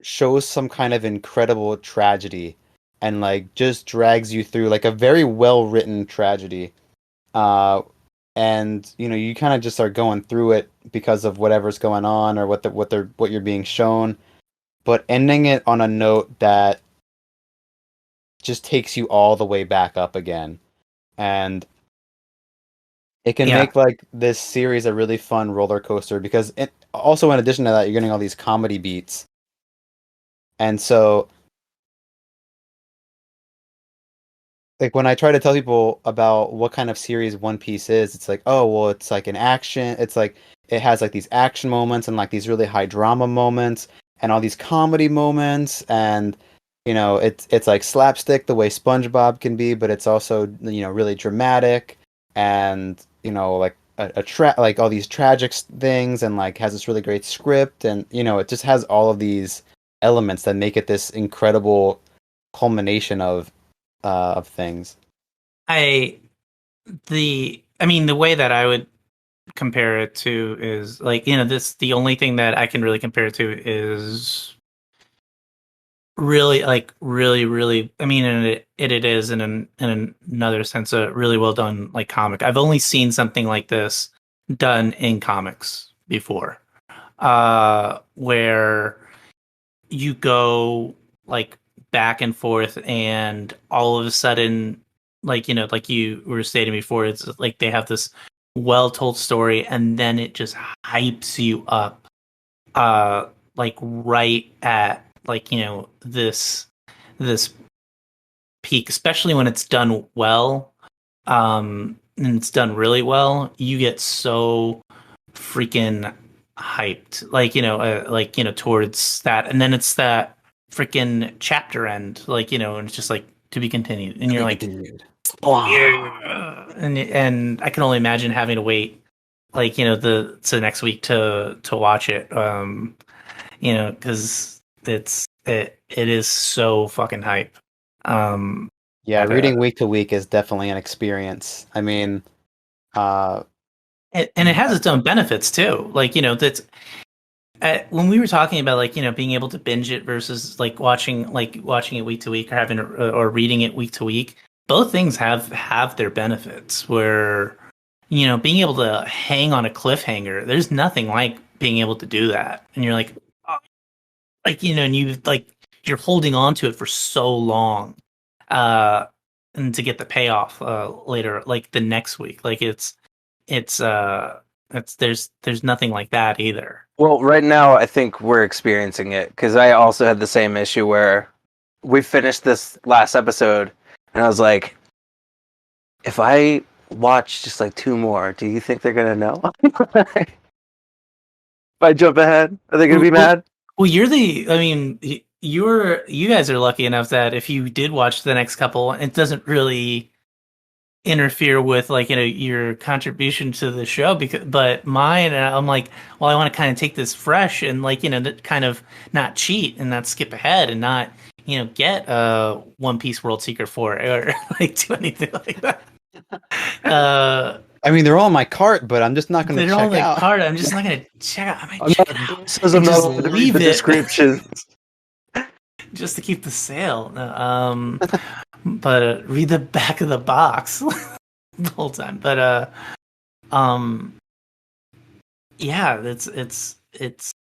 shows some kind of incredible tragedy and like just drags you through like a very well written tragedy. And you kind of just are going through it because of whatever's going on or what you're being shown, but ending it on a note that just takes you all the way back up again. And it can Yeah. make like this series a really fun roller coaster, because also in addition to that, you're getting all these comedy beats. And so like when I try to tell people about what kind of series One Piece is, it's like, oh, well, it's like an action. It's like it has like these action moments and like these really high drama moments and all these comedy moments, and it's like slapstick the way SpongeBob can be, but it's also really dramatic, and like like all these tragic things, and like has this really great script, and it just has all of these elements that make it this incredible culmination of things. I mean, the way that I would compare it to is like, the only thing that I can really compare it to is really like really, I mean, and it is in another sense a really well done like comic. I've only seen something like this done in comics before, where you go like back and forth, and all of a sudden, like like you were stating before, it's like they have this well told story, and then it just hypes you up, like right at like this peak, especially when it's done well, and it's done really well. You get so freaking hyped, like towards that, and then it's that freaking chapter end, like and it's just like to be continued, and you're like, yeah. And I can only imagine having to wait like to the next week to watch it, because it is so fucking hype. Yeah, but, reading week to week is definitely an experience. I mean, and it has its own benefits too, like that's when we were talking about like being able to binge it versus like watching it week to week, or having or reading it week to week. Both things have their benefits, where being able to hang on a cliffhanger, there's nothing like being able to do that, and you're like, oh, like and you like you're holding on to it for so long, and to get the payoff later, like the next week, like it's there's nothing like that either. Well, right now I think we're experiencing it, because I also had the same issue where we finished this last episode and I was like, if I watch just like 2 more, do you think they're gonna know? If I jump ahead, are they gonna be mad? Well, you guys are lucky enough that if you did watch the next couple, it doesn't really interfere with like your contribution to the show, but mine, I'm like, well, I want to kind of take this fresh and like kind of not cheat and not skip ahead and not get a One Piece World Secret 4 or like do anything like that. I mean, they're all in my cart, but I'm just not going to check out. They're all in my cart. I'm just not going to check out. I might I'm check not, it out. says I'm And not just allowed to read leave the it. descriptions. Just to keep the sale. But read the back of the box. the whole time. But yeah, it's.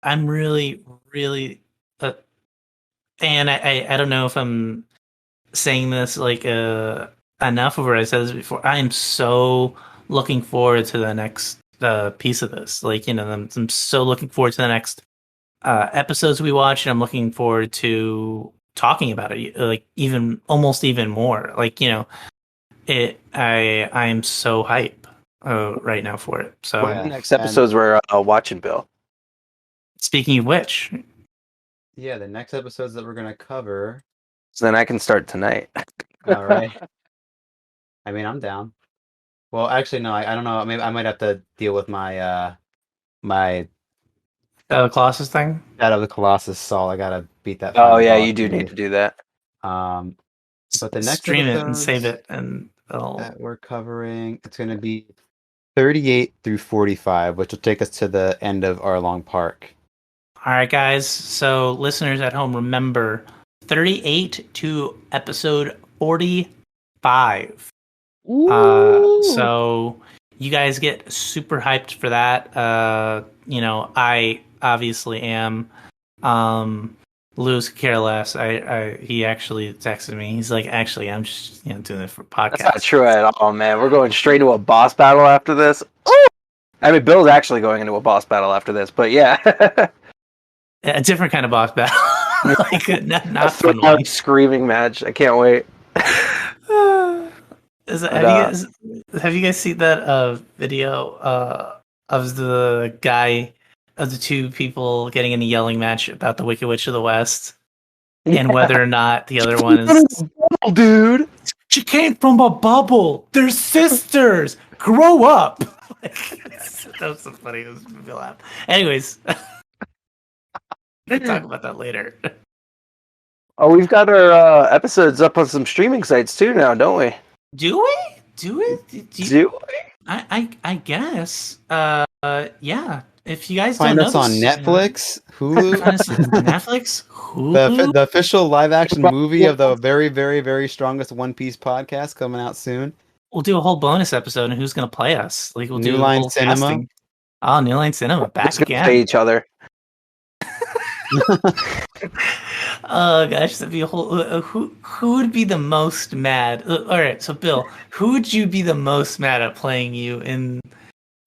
I'm really, really a fan. I don't know if I'm saying this like enough, or I said this before. I am so looking forward to the next piece of this. Like, I'm so looking forward to the next episodes we watch, and I'm looking forward to talking about it. Like, almost even more. Like, I am so hype right now for it. So, What are the next episodes we're watching, Bill? speaking of which, Yeah, the next episodes that we're gonna cover. So then I can start tonight. All right. I mean, I'm down. Well, actually, no. I don't know. Maybe I might have to deal with my my Colossus thing. Shadow of the Colossus Saul. I gotta beat that. Oh final yeah, boss you do dude. need to do that. But the next Stream it and episodes save it, and that we're covering, it's gonna be 38 through 45, which will take us to the end of Arlong Park. All right, guys. So, listeners at home, remember 38 to episode 45. So you guys get super hyped for that. I obviously am. Lewis could care less. He actually texted me. He's like, actually, I'm just doing it for podcast. That's not true at all, man. We're going straight to a boss battle after this. Ooh! I mean, Bill's actually going into a boss battle after this, but yeah. A different kind of boss battle. Like, not A fun one. screaming match. I can't wait. Have you guys seen that video of the guy, of the two people getting in a yelling match about the Wicked Witch of the West, and whether or not the other one is dude? She came from a bubble. They're sisters. Grow up. That was so funny. It was me laugh. Anyways, we'll talk about that later. Oh, we've got our episodes up on some streaming sites too now, don't we? Do we? Do it? Do we? I guess. Yeah. If you guys Find don't us know on this, Netflix, Hulu, find us on Netflix, Hulu. the official live action movie of the very, very, very strongest One Piece podcast coming out soon. We'll do a whole bonus episode on who's gonna play us. Like, we'll New do a Line whole Cinema. casting. Oh, New Line Cinema back Just gonna again. play each other. Oh gosh, that'd be a whole. Who would be the most mad? All right, so Bill, who would you be the most mad at playing you in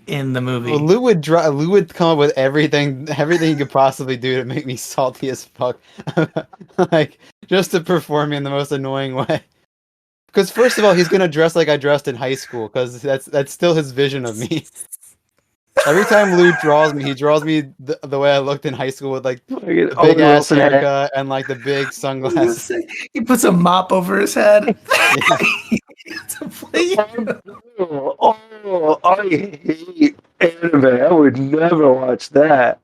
the movie? Well, Lou would come up with everything he could possibly do to make me salty as fuck, like just to perform me in the most annoying way. Because first of all, he's gonna dress like I dressed in high school, because that's still his vision of me. Every time Lou draws me, he draws me the way I looked in high school with like the big ass haircut and like the big sunglasses. He puts a mop over his head. To play. Oh, I hate anime. I would never watch that.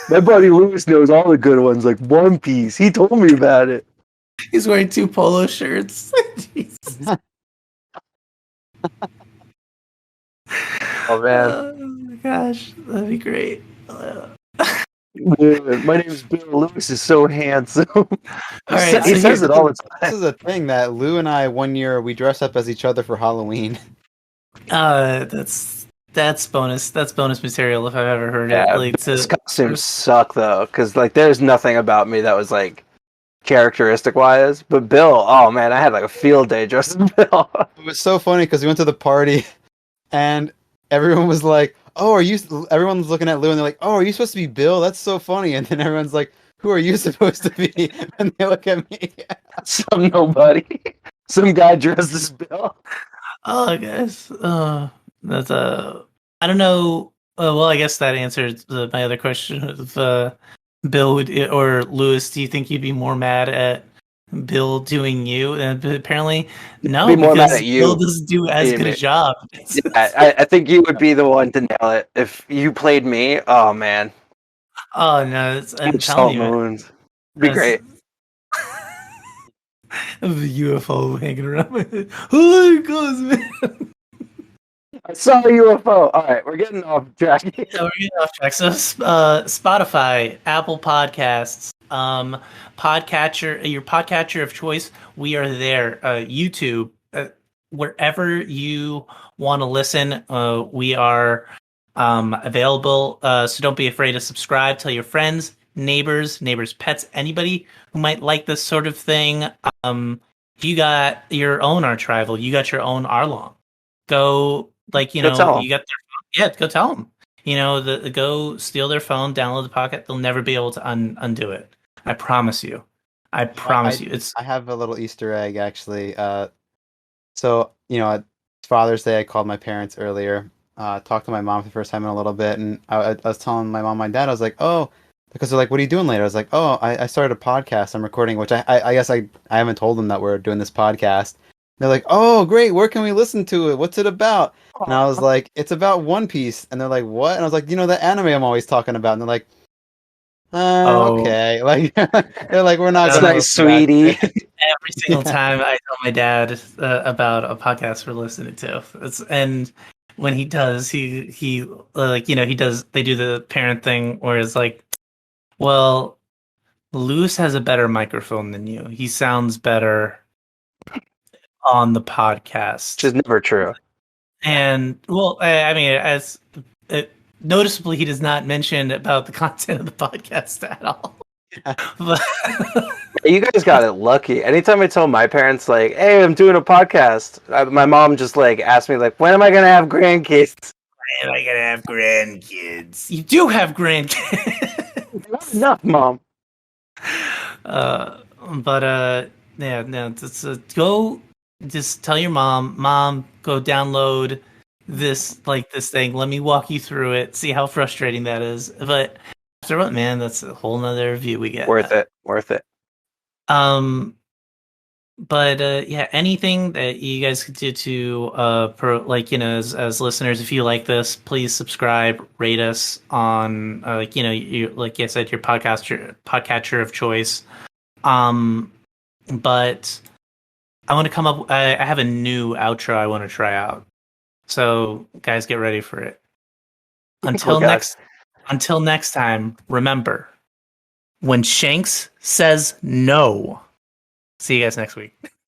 My buddy Lewis knows all the good ones, like One Piece. He told me about it. He's wearing 2 polo shirts. Jesus. Oh man. Oh my gosh, that'd be great. My name is Bill. Lewis is so handsome. Right, he says it all the time. This is a thing that Lou and I one year we dressed up as each other for Halloween. That's bonus. That's bonus material if I've ever heard it. Like, These costumes suck though, because like there's nothing about me that was like characteristic wise. But Bill, oh man, I had like a field day dressed as Bill. It was so funny because we went to the party and everyone was like, "Oh, are you?" Everyone was looking at Lou and they're like, "Oh, are you supposed to be Bill? That's so funny." And then everyone's like, "Who are you supposed to be?" And they look at me. Some nobody, some guy dressed as Bill. Oh, I guess. That's I don't know. Well, I guess that answers my other question of Bill or Lewis. Do you think you'd be more mad at Bill doing you? And apparently, no. Be more because mad at you. Bill doesn't do as good a job. Yeah, I think you would be the one to nail it if you played me. Oh man. Oh no! I'm telling you, moons. Be great. The UFO hanging around my head. Oh, it goes, man. I saw a UFO. All right, we're getting off track. Yeah, we're getting off track. So, Spotify, Apple Podcasts, podcatcher, your podcatcher of choice. We are there. YouTube. wherever you want to listen. We are available. So don't be afraid to subscribe. Tell your friends, neighbors, pets, anybody who might like this sort of thing. You got your own arch rival. You got your own Arlong. Go, Go tell 'em. you got their, yeah, go tell them. Go steal their phone, download the pocket. They'll never be able to undo it. I promise you. I promise you. I have a little Easter egg actually. So at Father's Day, I called my parents earlier. Talked to my mom for the first time in a little bit, and I was telling my mom, and my dad, I was like, oh, because they're like, what are you doing later? I was like, oh, I started a podcast. I'm recording, which I guess I haven't told them that we're doing this podcast. They're like, oh, great. Where can we listen to it? What's it about? And I was like, it's about One Piece. And they're like, what? And I was like, the anime I'm always talking about. And they're like, okay. Like, they're like, we're not That's gonna nice, listen back. sweetie. Every single time I tell my dad about a podcast we're listening to. And when he does, he they do the parent thing where it's like, well, Luce has a better microphone than you. He sounds better on the podcast. Which is never true. And well, I mean, as noticeably, he does not mention about the content of the podcast at all. But You guys got it lucky. Anytime I tell my parents, like, hey, I'm doing a podcast, my mom just, like, asks me, like, when am I going to have grandkids? When am I going to have grandkids? You do have grandkids. Not enough, Mom. Yeah, no, go, just tell your mom, go download this thing. Let me walk you through it, see how frustrating that is. But after what, man, that's a whole nother review we get. Worth it. Yeah, anything that you guys could do to as listeners, if you like this, please subscribe, rate us on you, like I said, your podcatcher of choice. But I want to come up. I have a new outro I want to try out. So guys, get ready for it. Until next time, remember, when Shanks says no. See you guys next week.